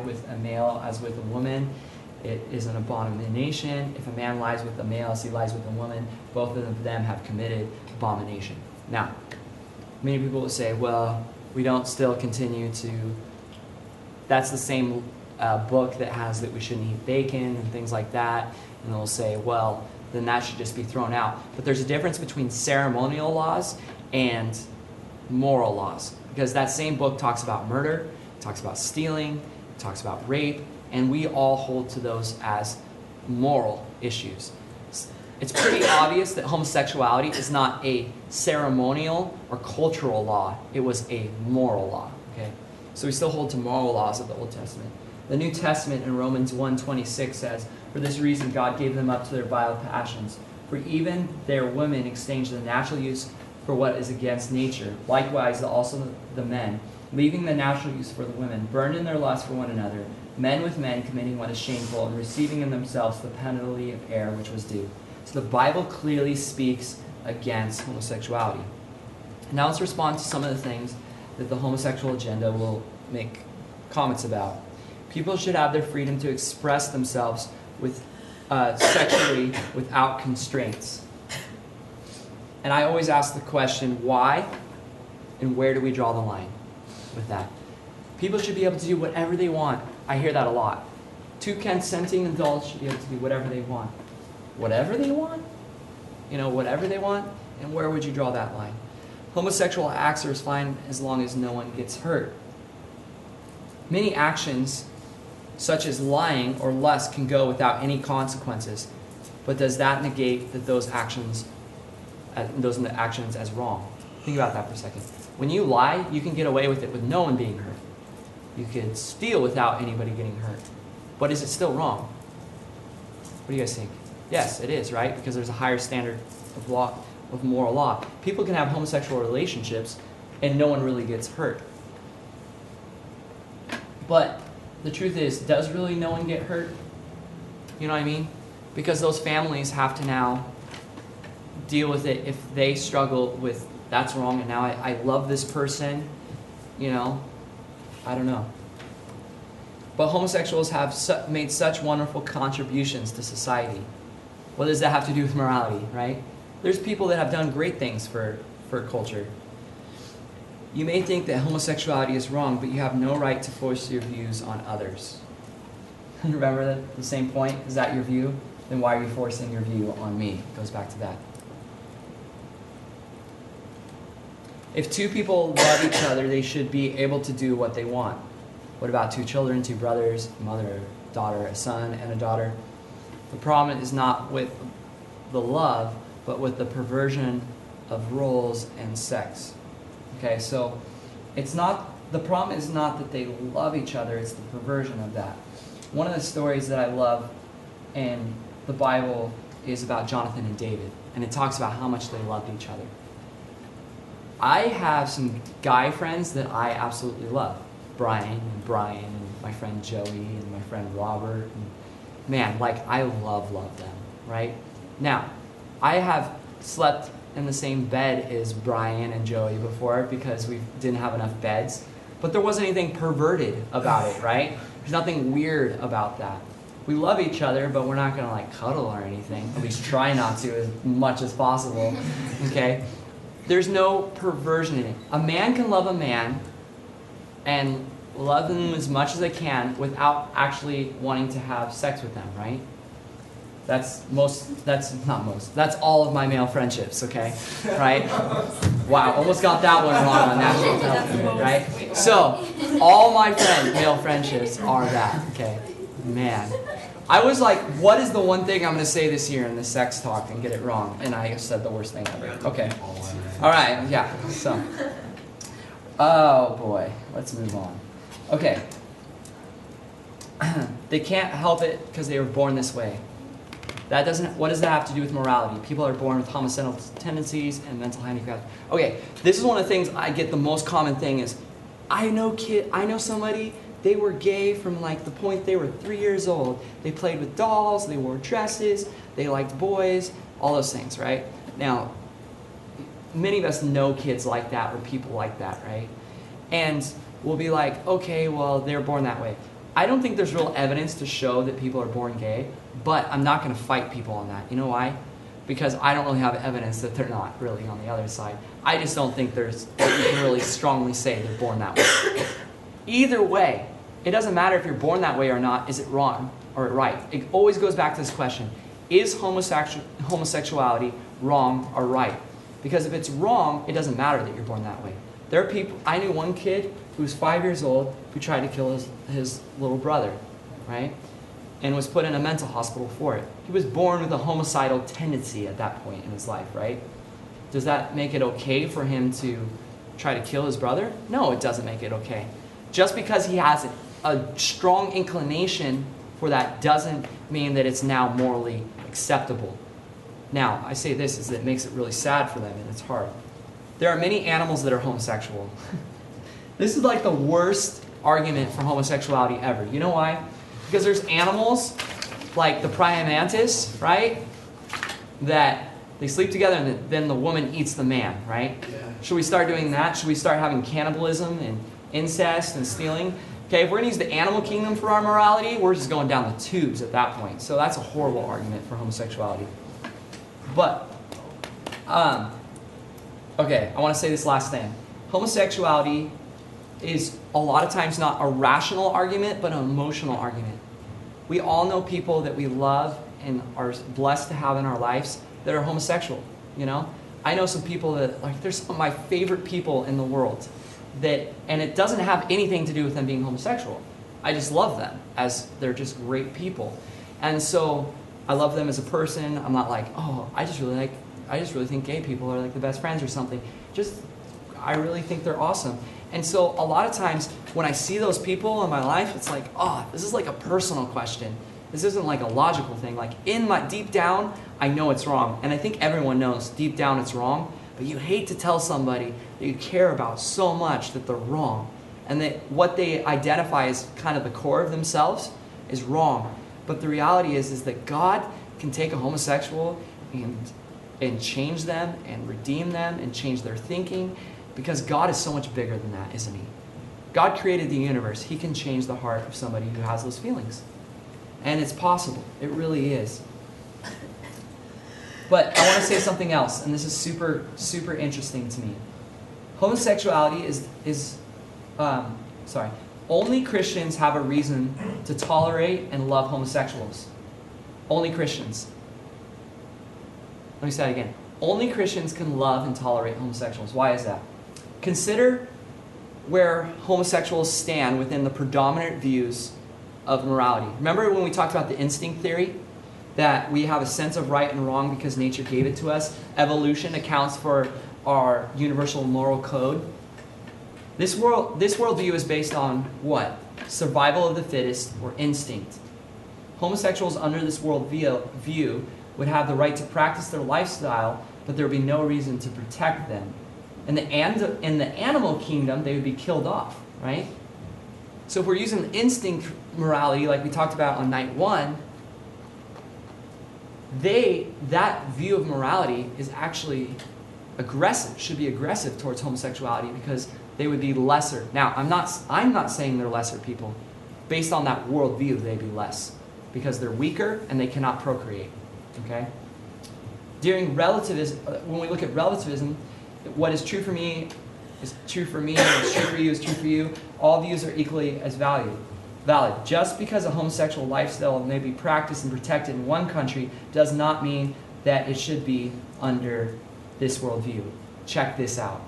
with a male as with a woman. It is an abomination. If a man lies with a male as he lies with a woman, both of them have committed abomination. Now, many people will say, well, we don't still continue to... That's the same book that has that we shouldn't eat bacon and things like that. And they'll say, well, then that should just be thrown out. But there's a difference between ceremonial laws and moral laws. Because that same book talks about murder, talks about stealing, talks about rape, and we all hold to those as moral issues. It's pretty obvious that homosexuality is not a ceremonial or cultural law. It was a moral law. Okay, so we still hold to moral laws of the Old Testament. The New Testament in Romans 1:26 says, "For this reason God gave them up to their vile passions. For even their women exchanged the natural use for what is against nature. Likewise also the men, leaving the natural use for the women, burned in their lust for one another, men with men committing what is shameful, and receiving in themselves the penalty of error which was due." So the Bible clearly speaks against homosexuality. Now let's respond to some of the things that the homosexual agenda will make comments about. People should have their freedom to express themselves sexually without constraints. And I always ask the question, why and where do we draw the line with that? People should be able to do whatever they want. I hear that a lot. Two consenting adults should be able to do whatever they want. Whatever they want? Whatever they want? And where would you draw that line? Homosexual acts are fine as long as no one gets hurt. Many actions, such as lying or lust, can go without any consequences. But does that negate that those actions as wrong? Think about that for a second. When you lie, you can get away with it with no one being hurt. You could steal without anybody getting hurt. But is it still wrong? What do you guys think? Yes, it is, right? Because there's a higher standard of law, of moral law. People can have homosexual relationships and no one really gets hurt. But the truth is, does really no one get hurt? You know what I mean? Because those families have to now deal with it if they struggle with, that's wrong, and now I love this person, I don't know. But homosexuals have made such wonderful contributions to society. What does that have to do with morality, right? There's people that have done great things for culture. You may think that homosexuality is wrong, but you have no right to force your views on others. Remember the same point? Is that your view? Then why are you forcing your view on me? It goes back to that. If two people love each other, they should be able to do what they want. What about two children, two brothers, a mother, a daughter, a son, and a daughter? The problem is not with the love, but with the perversion of roles and sex. Okay, so the problem is not that they love each other, it's the perversion of that. One of the stories that I love in the Bible is about Jonathan and David, and it talks about how much they loved each other. I have some guy friends that I absolutely love. Brian and my friend Joey and my friend Robert. And man, I love them, right? Now, I have slept in the same bed as Brian and Joey before because we didn't have enough beds. But there wasn't anything perverted about it, right? There's nothing weird about that. We love each other, but we're not going to cuddle or anything. At least try not to as much as possible, okay? There's no perversion in it. A man can love a man and love them as much as they can without actually wanting to have sex with them, right? That's all of my male friendships, okay? Right? Wow, almost got that one wrong on national television, right? So, all my male friendships are that, okay? Man. I was like, what is the one thing I'm going to say this year in the sex talk and get it wrong? And I said the worst thing ever. Okay. All right, yeah, so. Oh, boy. Let's move on. Okay. They can't help it because they were born this way. What does that have to do with morality? People are born with homicidal tendencies and mental handicaps. Okay, this is one of the things I get the most common thing is, I know somebody, they were gay from the point they were 3 years old. They played with dolls, they wore dresses, they liked boys, all those things, right? Now, many of us know kids like that or people like that, right? And we'll be like, okay, well, they're born that way. I don't think there's real evidence to show that people are born gay, but I'm not going to fight people on that. You know why? Because I don't really have evidence that they're not really on the other side. I just don't think you can really strongly say they're born that way. Either way, it doesn't matter if you're born that way or not. Is it wrong or right? It always goes back to this question. Is homosexuality wrong or right? Because if it's wrong, it doesn't matter that you're born that way. There are people, I knew one kid who was 5 years old who tried to kill his little brother, right? And was put in a mental hospital for it. He was born with a homicidal tendency at that point in his life, right? Does that make it okay for him to try to kill his brother? No, it doesn't make it okay. Just because he has it a strong inclination for that doesn't mean that it's now morally acceptable. Now, I say this is that it makes it really sad for them, and it's hard. There are many animals that are homosexual. This is like the worst argument for homosexuality ever. You know why? Because there's animals like the praying mantis, right? That they sleep together and then the woman eats the man, right? Yeah. Should we start doing that? Should we start having cannibalism and incest and stealing? Okay, if we're going to use the animal kingdom for our morality, we're just going down the tubes at that point. So that's a horrible argument for homosexuality. But, okay, I want to say this last thing. Homosexuality is a lot of times not a rational argument, but an emotional argument. We all know people that we love and are blessed to have in our lives that are homosexual, you know? I know some people that, like, they're some of my favorite people in the world. And it doesn't have anything to do with them being homosexual. I just love them as they're just great people. And so I love them as a person. I'm not like, oh, I just really think gay people are like the best friends or something. I really think they're awesome. And so a lot of times when I see those people in my life, it's like, oh, this is like a personal question. This isn't like a logical thing. Like in my deep down, I know it's wrong. And I think everyone knows deep down it's wrong. But you hate to tell somebody that you care about so much that they're wrong. And that what they identify as kind of the core of themselves is wrong. But the reality is that God can take a homosexual and change them and redeem them and change their thinking, because God is so much bigger than that, isn't He? God created the universe. He can change the heart of somebody who has those feelings. And it's possible. It really is. But I want to say something else, and this is super, super interesting to me. Homosexuality only Christians have a reason to tolerate and love homosexuals. Only Christians. Let me say that again. Only Christians can love and tolerate homosexuals. Why is that? Consider where homosexuals stand within the predominant views of morality. Remember when we talked about the instinct theory? That we have a sense of right and wrong because nature gave it to us. Evolution accounts for our universal moral code. This worldview is based on what? Survival of the fittest, or instinct. Homosexuals under this worldview would have the right to practice their lifestyle, but there would be no reason to protect them. In the animal kingdom, they would be killed off, right? So if we're using instinct morality like we talked about on night one, that view of morality is actually aggressive, should be aggressive towards homosexuality, because they would be lesser. Now, I'm not saying they're lesser people. Based on that worldview, they'd be less, because they're weaker and they cannot procreate. Okay? During relativism, when we look at relativism, what is true for me is true for me, what's true for you is true for you. All views are equally as valid. Just because a homosexual lifestyle may be practiced and protected in one country does not mean that it should be under this worldview. Check this out.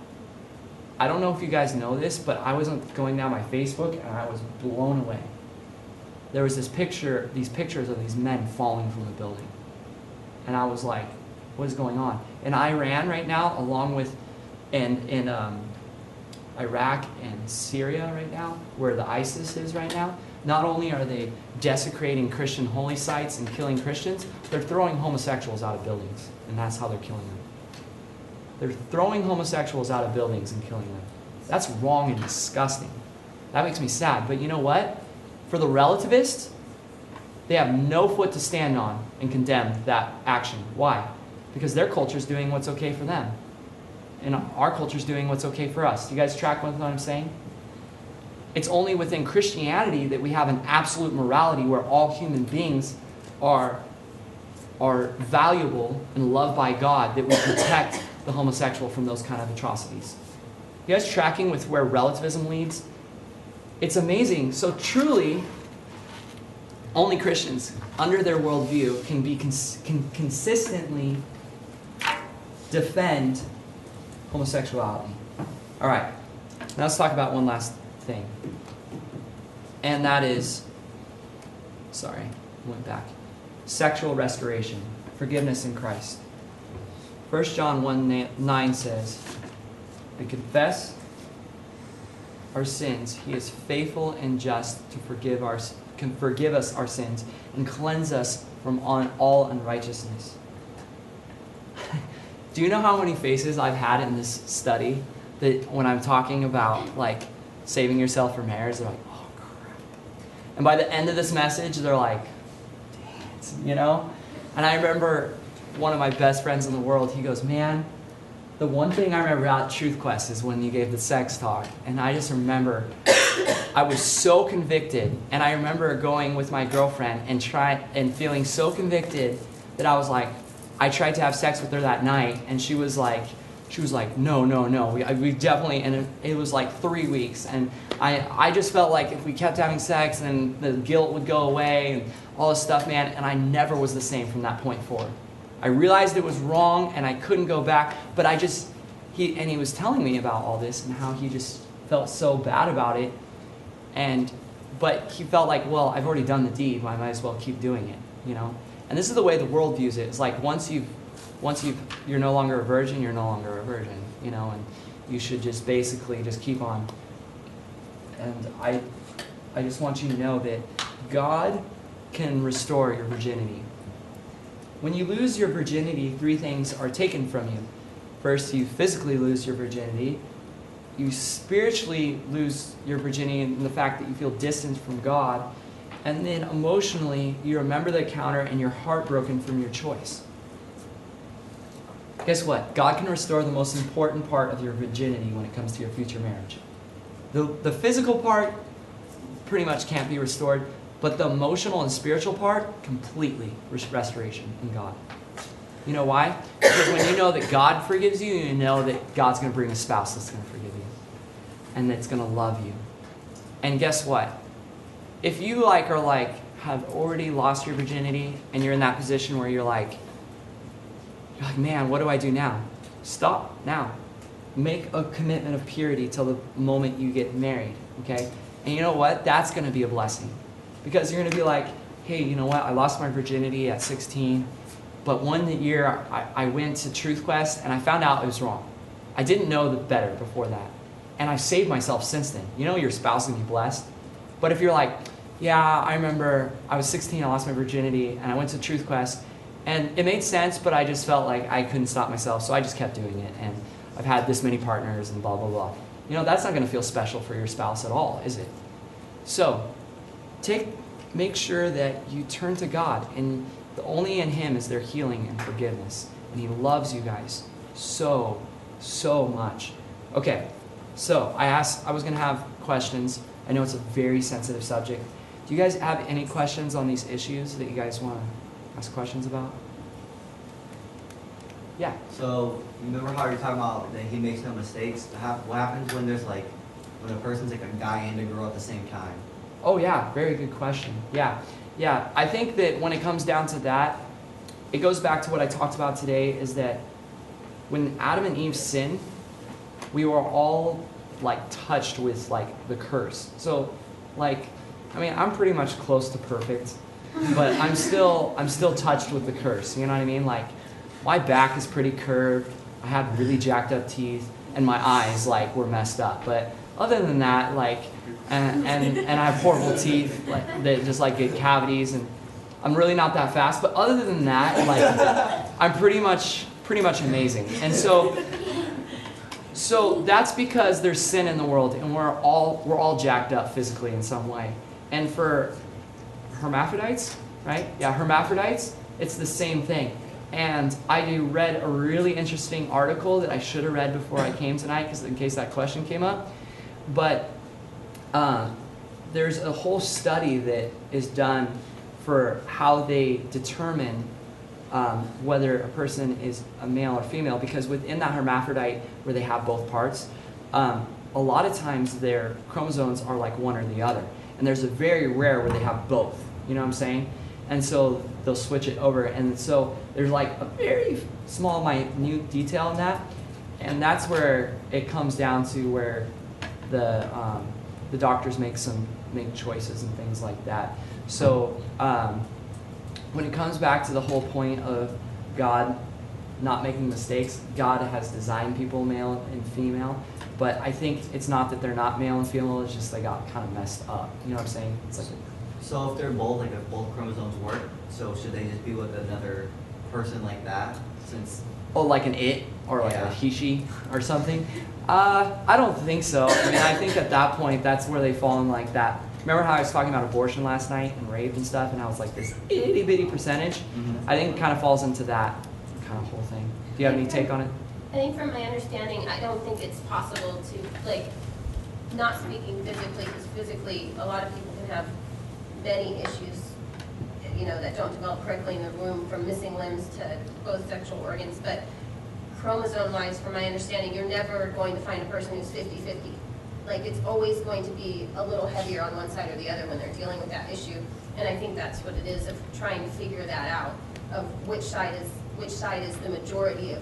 I don't know if you guys know this, but I was going down my Facebook and I was blown away. There was these pictures of these men falling from a building. And I was like, what is going on? In Iran right now, along with in Iraq and Syria right now, where the ISIS is right now, not only are they desecrating Christian holy sites and killing Christians, they're throwing homosexuals out of buildings, and that's how they're killing them. They're throwing homosexuals out of buildings and killing them. That's wrong and disgusting. That makes me sad. But you know what? For the relativists, they have no foot to stand on and condemn that action. Why? Because their culture is doing what's okay for them. And our culture is doing what's okay for us. Do you guys track with what I'm saying? It's only within Christianity that we have an absolute morality where all human beings are valuable and loved by God, that we protect the homosexual from those kind of atrocities. You guys tracking with where relativism leads? It's amazing. So truly, only Christians, under their worldview, can consistently defend homosexuality. All right, now let's talk about one last thing. And that is, sexual restoration, forgiveness in Christ. 1 John 1:9 says, we confess our sins, he is faithful and just to can forgive us our sins and cleanse us from all unrighteousness. Do you know how many faces I've had in this study that when I'm talking about like saving yourself for marriage, they're like, oh crap. And by the end of this message, they're like, dang it, you know? And I remember one of my best friends in the world, he goes, man, the one thing I remember about Truth Quest is when you gave the sex talk. And I just remember I was so convicted. And I remember going with my girlfriend and feeling so convicted that I was like, I tried to have sex with her that night. And she was like, no. We definitely, and it was like 3 weeks. And I just felt like if we kept having sex, then the guilt would go away and all this stuff, man. And I never was the same from that point forward. I realized it was wrong and I couldn't go back, but he was telling me about all this and how he just felt so bad about it. But he felt like, well, I've already done the deed, I might as well keep doing it, you know? And this is the way the world views it. It's like once you're no longer a virgin, you're no longer a virgin, you know, and you should just basically just keep on. And I just want you to know that God can restore your virginity. When you lose your virginity, 3 things are taken from you. First, you physically lose your virginity. You spiritually lose your virginity in the fact that you feel distant from God. And then emotionally, you remember the encounter and you're heartbroken from your choice. Guess what? God can restore the most important part of your virginity when it comes to your future marriage. The physical part pretty much can't be restored. But the emotional and spiritual part, completely restoration in God. You know why? Because when you know that God forgives you, you know that God's going to bring a spouse that's going to forgive you. And that's going to love you. And guess what? If you have already lost your virginity and you're in that position where you're like, man, what do I do now? Stop now. Make a commitment of purity till the moment you get married. Okay? And you know what? That's going to be a blessing. Because you're going to be like, hey, you know what? I lost my virginity at 16. But one year I went to Truth Quest and I found out it was wrong. I didn't know the better before that. And I've saved myself since then. You know your spouse will be blessed. But if you're like, yeah, I remember I was 16, I lost my virginity, and I went to Truth Quest. And it made sense, but I just felt like I couldn't stop myself. So I just kept doing it. And I've had this many partners and blah, blah, blah. You know, that's not going to feel special for your spouse at all, is it? So, make sure that you turn to God, and only in Him is there healing and forgiveness. And He loves you guys so, so much. Okay, so I was going to have questions. I know it's a very sensitive subject. Do you guys have any questions on these issues that you guys want to ask questions about? Yeah. So, remember how you're talking about that he makes no mistakes? What happens when when a person's like a guy and a girl at the same time? Oh yeah, very good question. Yeah. I think that when it comes down to that, it goes back to what I talked about today, is that when Adam and Eve sinned, we were all touched with the curse. So I'm pretty much close to perfect, but I'm still touched with the curse. You know what I mean? My back is pretty curved. I have really jacked up teeth, and my eyes were messed up. But other than that, and I have horrible teeth that just get cavities, and I'm really not that fast. But other than that, I'm pretty much amazing. And so that's because there's sin in the world, and we're all jacked up physically in some way. And for hermaphrodites, right? Yeah, hermaphrodites, it's the same thing. And I read a really interesting article that I should have read before I came tonight, because in case that question came up. But there's a whole study that is done for how they determine whether a person is a male or female, because within that hermaphrodite, where they have both parts, a lot of times their chromosomes are one or the other. And there's a very rare where they have both. You know what I'm saying? And so they'll switch it over. And so there's a very small, minute detail in that. And that's where it comes down to where the doctors make choices and things like that. So when it comes back to the whole point of God not making mistakes, God has designed people male and female. But I think it's not that they're not male and female, it's just they got kind of messed up. You know what I'm saying? It's like, So if they're both, like if both chromosomes work, so should they just be with another person like that? Since oh, like an it or like Yeah. a he, she or something. I don't think so. I mean, I think at that point, that's where they fall in like that. Remember how I was talking about abortion last night and rape and stuff, and I was like this itty bitty percentage? I think it kind of falls into that kind of whole thing. Do you have any take on it? I think from my understanding, I don't think it's possible to, like, not speaking physically, because physically, a lot of people can have many issues, you know, that don't develop correctly in the womb, from missing limbs to both sexual organs. But chromosome-wise, from my understanding, you're never going to find a person who's 50-50. Like, it's always going to be a little heavier on one side or the other when they're dealing with that issue. And I think that's what it is, of trying to figure that out, of which side is the majority of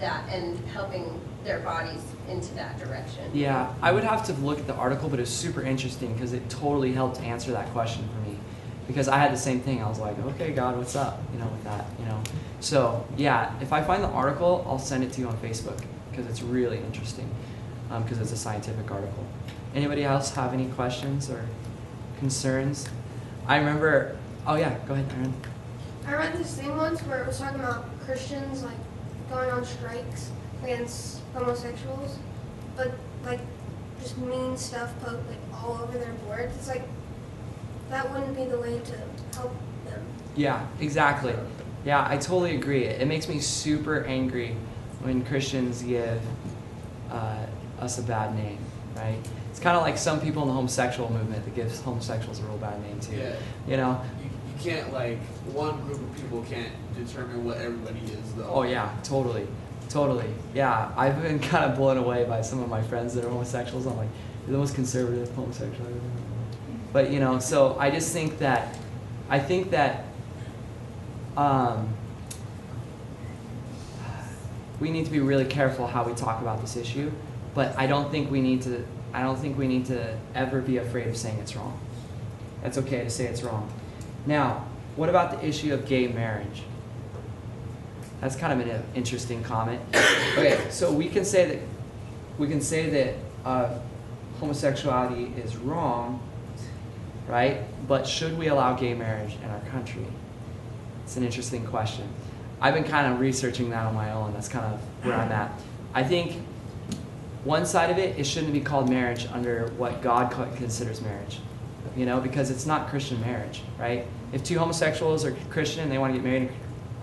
that, and helping their bodies into that direction. Yeah, I would have to look at the article, but it was super interesting because it totally helped answer that question for me. Because I had the same thing. I was like, okay, God, what's up? You know, with that, you know. So, yeah, if I find the article, I'll send it to you on Facebook because it's really interesting because it's a scientific article. Anybody else have any questions or concerns? I remember, oh yeah, go ahead, Aaron. I read this thing once where it was talking about Christians, like, going on strikes against homosexuals, but, like, just mean stuff put, like, all over their boards. It's like, that wouldn't be the way to help them. Yeah, exactly. Yeah, I totally agree. It makes me super angry when Christians give us a bad name, right? It's kind of like some people in the homosexual movement that gives homosexuals a real bad name too. Yeah. You know? You can't, like, one group of people can't determine what everybody is, though. Oh yeah, totally. Totally. Yeah, I've been kind of blown away by some of my friends that are homosexuals. I'm like, you're the most conservative homosexual I've ever met. But, you know, so I just think that, we need to be really careful how we talk about this issue, but I don't think we need to ever be afraid of saying it's wrong. It's okay to say it's wrong. Now, what about the issue of gay marriage? That's kind of an interesting comment. Okay, so we can say that homosexuality is wrong, right? But should we allow gay marriage in our country? It's an interesting question. I've been kind of researching that on my own. That's kind of where I'm at. I think one side of it shouldn't be called marriage under what God considers marriage, you know, because it's not Christian marriage, right? If two homosexuals are Christian and they want to get married,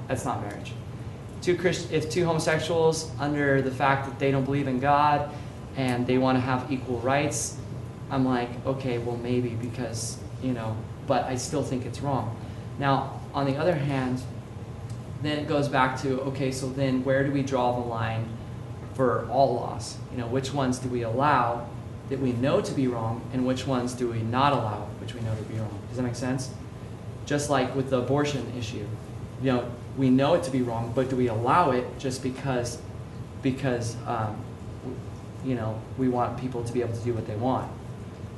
that's not marriage. If two homosexuals, under the fact that they don't believe in God and they want to have equal rights, I'm like, okay, well maybe, because, you know, but I still think it's wrong. Now, on the other hand, then it goes back to, okay, so then where do we draw the line for all laws? You know, which ones do we allow that we know to be wrong, and which ones do we not allow, which we know to be wrong? Does that make sense? Just like with the abortion issue, you know, we know it to be wrong, but do we allow it just because you know, we want people to be able to do what they want?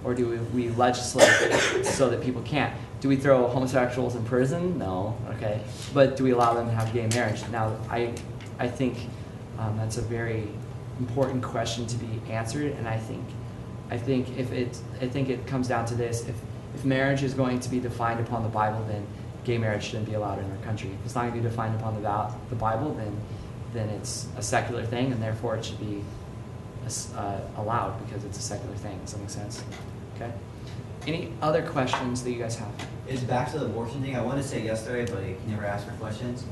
Or do we legislate so that people can't? Do we throw homosexuals in prison? No, okay. But do we allow them to have gay marriage? Now, I think that's a very important question to be answered, and I think it comes down to this: if marriage is going to be defined upon the Bible, then gay marriage shouldn't be allowed in our country. If it's not going to be defined upon the Bible, then it's a secular thing, and therefore it should be allowed because it's a secular thing. Does that make sense? Okay. Any other questions that you guys have? It's back to the abortion thing. I wanted to say yesterday, but you can never ask for questions.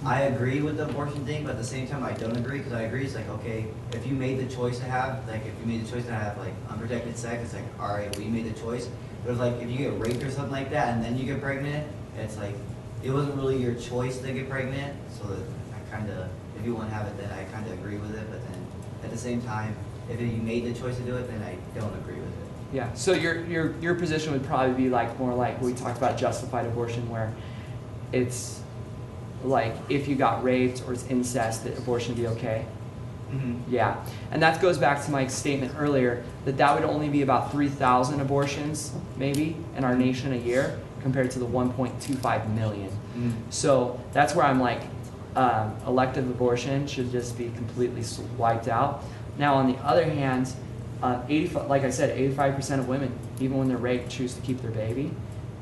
I agree with the abortion thing, but at the same time, I don't agree, because I agree. It's like, okay, if you made the choice to have, like, unprotected sex, it's like, all right, well, you made the choice. But it's like, if you get raped or something like that, and then you get pregnant, it's like, it wasn't really your choice to get pregnant. So I kind of, if you want to have it, then I kind of agree with it. But then at the same time, if you made the choice to do it, then I don't agree with it. Yeah. So your position would probably be like more like we talked about justified abortion, where it's like if you got raped or it's incest, that abortion would be okay. Mm-hmm. Yeah, and that goes back to my statement earlier that would only be about 3,000 abortions maybe in our nation a year compared to the 1.25 million. Mm-hmm. So that's where I'm like, elective abortion should just be completely wiped out. Now, on the other hand, 85, like I said, 85% of women, even when they're raped, choose to keep their baby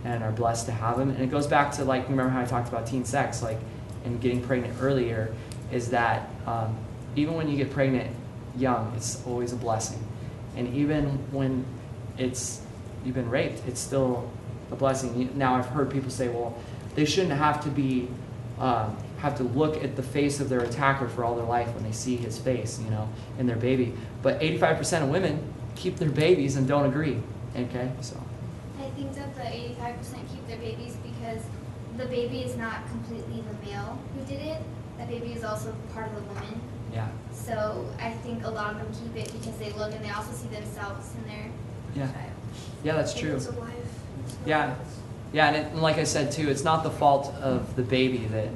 and are blessed to have them. And it goes back to, like, remember how I talked about teen sex, like, and getting pregnant earlier, is that even when you get pregnant young, it's always a blessing. And even when you've been raped, it's still a blessing. Now, I've heard people say, well, they shouldn't have to look at the face of their attacker for all their life when they see his face, in their baby. But 85% of women keep their babies and don't agree. Okay, so. I think that the 85% keep their babies because the baby is not completely the male who did it. The baby is also part of the woman. Yeah. So I think a lot of them keep it because they look and they also see themselves in their child. Yeah, that's true. It's a life. Yeah. Yeah, and like I said too, it's not the fault of the baby that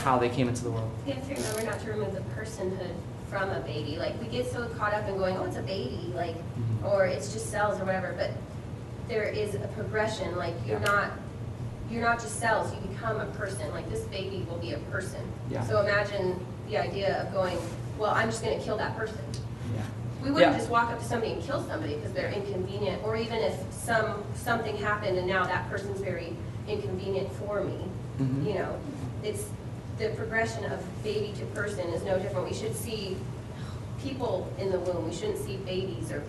how they came into the world. We have to remember not to remove the personhood from a baby. Like, we get so caught up in going, oh, it's a baby, like, or it's just cells or whatever, but there is a progression. Like, you're not just cells, you become a person. Like, this baby will be a person. Yeah. So imagine the idea of going, well, I'm just going to kill that person. Yeah. We wouldn't just walk up to somebody and kill somebody because they're inconvenient, or even if something happened and now that person's very inconvenient for me. It's the progression of baby to person is no different. We should see people in the womb. We shouldn't see babies or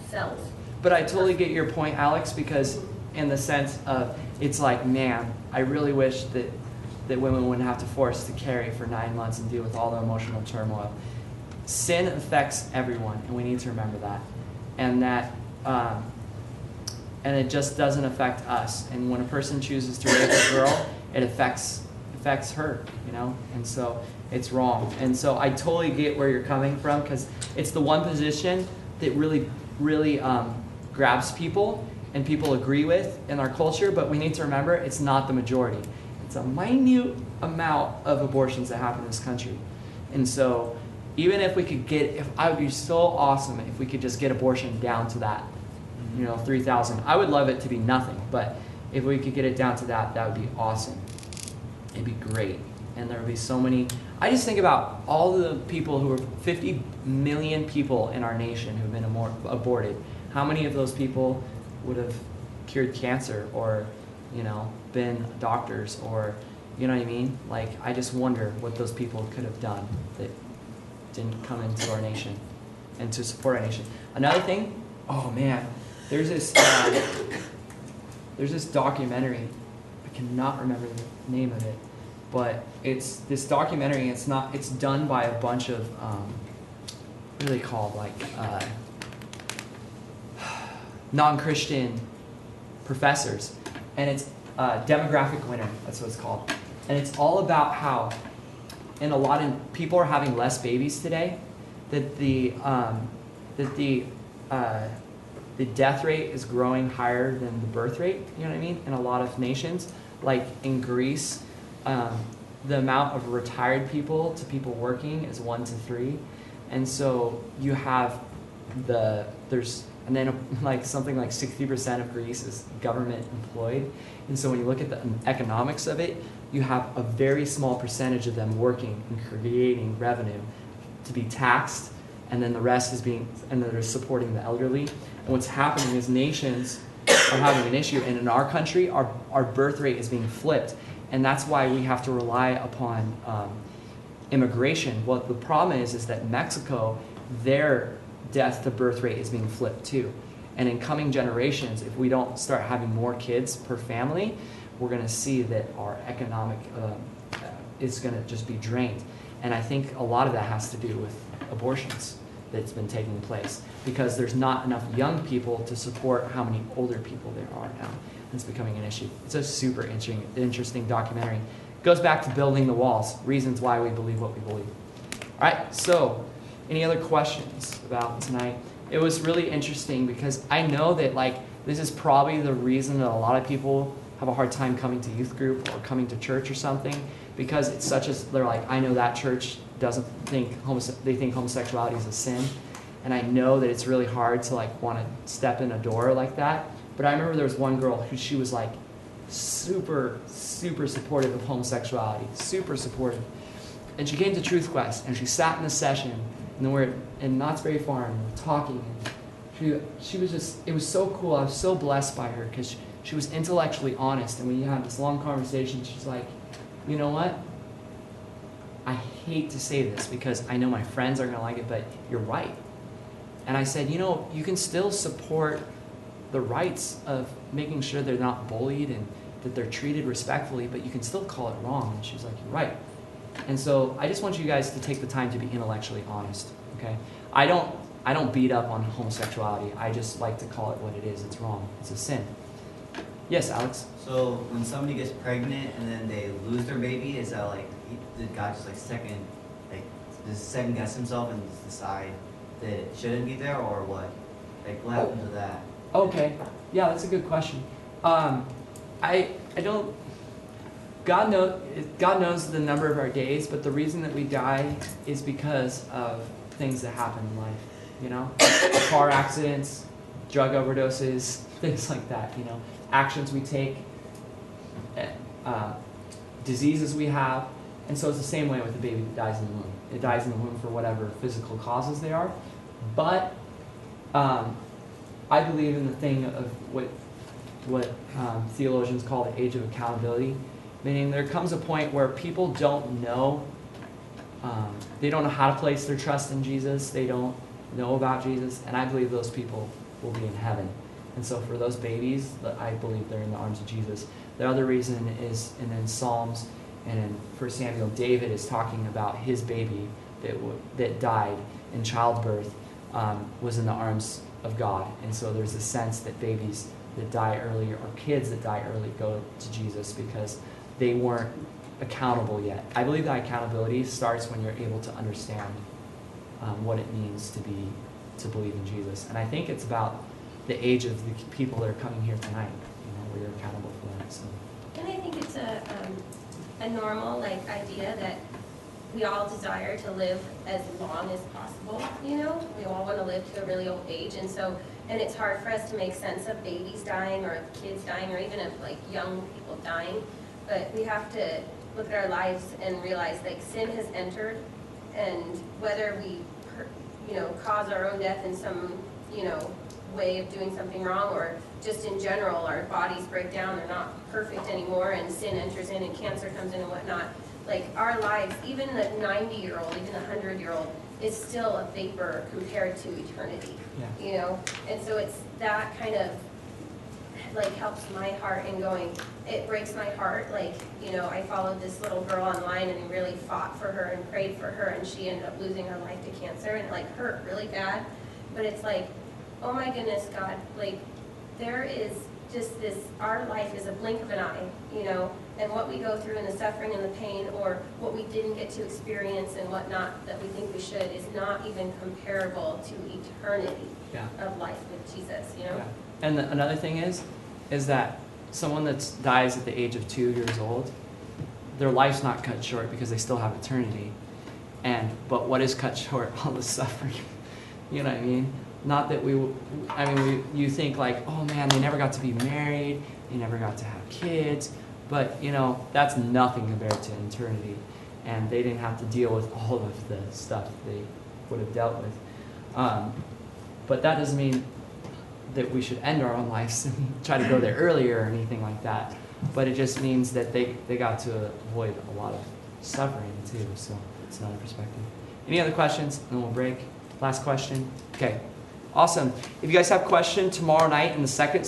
cells. But I totally get your point, Alex, because in the sense of, it's like, man, I really wish that women wouldn't have to force to carry for 9 months and deal with all the emotional turmoil. Sin affects everyone, and we need to remember that. And that, and it just doesn't affect us. And when a person chooses to rape a girl, it affects her, and so it's wrong. And so I totally get where you're coming from, because it's the one position that really, really grabs people and people agree with in our culture, but we need to remember it's not the majority. It's a minute amount of abortions that happen in this country. And so even if we could I would be so awesome if we could just get abortion down to that, 3,000. I would love it to be nothing, but if we could get it down to that, that would be awesome. It'd be great. And there would be so many. I just think about all the people 50 million people in our nation who've been aborted. How many of those people would have cured cancer or, been doctors or, you know what I mean? Like, I just wonder what those people could have done that didn't come into our nation and to support our nation. Another thing, oh man, there's this documentary. I cannot remember the name of it, but it's this documentary. It's done by a bunch of what are they called, like non-Christian professors, and it's Demographic Winter. That's what it's called, and it's all about how, and a lot of people are having less babies today. That the death rate is growing higher than the birth rate. You know what I mean? In a lot of nations, like in Greece, the amount of retired people to people working is 1 to 3, and so you have and then like something like 60% of Greece is government employed, and so when you look at the economics of it, you have a very small percentage of them working and creating revenue to be taxed, and then the rest is and they're supporting the elderly. And what's happening is nations are having an issue, and in our country, our birth rate is being flipped, and that's why we have to rely upon immigration. Well, the problem is that Mexico, their death to birth rate is being flipped too. And in coming generations, if we don't start having more kids per family, we're going to see that our economic is going to just be drained. And I think a lot of that has to do with abortions that's been taking place, because there's not enough young people to support how many older people there are now. It's becoming an issue. It's a super interesting documentary. It goes back to building the walls, reasons why we believe what we believe. All right, so any other questions about tonight? It was really interesting because I know that this is probably the reason that a lot of people have a hard time coming to youth group or coming to church or something, because it's they're like, I know that church doesn't think they think homosexuality is a sin, and I know that it's really hard to want to step in a door like that. But I remember there was one girl who she was super supportive of homosexuality, super supportive, and she came to Truth Quest and she sat in the session and then we're in Knott's Berry Farm, and we're talking, and she was just, it was so cool. I was so blessed by her because she was intellectually honest, and when you have this long conversation, she's like, you know what? I hate to say this because I know my friends are going to like it, but you're right. And I said, you know, you can still support the rights of making sure they're not bullied and that they're treated respectfully, but you can still call it wrong. And she's like, you're right. And so I just want you guys to take the time to be intellectually honest, okay? I don't beat up on homosexuality. I just like to call it what it is. It's wrong. It's a sin. Yes, Alex? So when somebody gets pregnant and then they lose their baby, is that like, did God just just second guess himself and decide that it shouldn't be there, or what? Like, what happened to that? Okay. Yeah, that's a good question. I don't. God knows the number of our days, but the reason that we die is because of things that happen in life. You know, car accidents, drug overdoses, things like that. You know, actions we take, diseases we have, and so it's the same way with the baby that dies in the womb. It dies in the womb for whatever physical causes they are, but I believe in the thing of what theologians call the age of accountability, meaning there comes a point where people don't know, they don't know how to place their trust in Jesus, they don't know about Jesus, and I believe those people will be in heaven. And so for those babies, I believe they're in the arms of Jesus. The other reason is, and in Psalms and in 1 Samuel, David is talking about his baby that died in childbirth was in the arms of God. And so there's a sense that babies that die early or kids that die early go to Jesus because they weren't accountable yet. I believe that accountability starts when you're able to understand what it means to believe in Jesus. And I think it's about the age of the people that are coming here tonight, where you're accountable for that. So. And I think it's a normal idea that we all desire to live as long as possible, We all want to live to a really old age, and it's hard for us to make sense of babies dying or of kids dying or even of young people dying, but we have to look at our lives and realize sin has entered, and whether we cause our own death in some way of doing something wrong, or just in general our bodies break down, they're not perfect anymore, and sin enters in and cancer comes in and whatnot. Our lives, even the 90-year-old, even the 100-year-old, is still a vapor compared to eternity. Yeah. And so it's that kind of helps my heart in going. It breaks my heart. I followed this little girl online and really fought for her and prayed for her, and she ended up losing her life to cancer, and it hurt really bad. But it's oh my goodness, God, there is just this, our life is a blink of an eye, and what we go through and the suffering and the pain, or what we didn't get to experience and whatnot that we think we should, is not even comparable to eternity of life with Jesus, Yeah. And another thing is that someone that dies at the age of 2 years old, their life's not cut short because they still have eternity. But what is cut short? All the suffering. You know what I mean? Not that you think oh man, they never got to be married, they never got to have kids, but that's nothing compared to eternity, and they didn't have to deal with all of the stuff they would have dealt with. But that doesn't mean that we should end our own lives and try to go there earlier or anything like that. But it just means that they got to avoid a lot of suffering too. So it's another perspective. Any other questions? And we'll break. Last question. Okay. Awesome. If you guys have questions tomorrow night in the second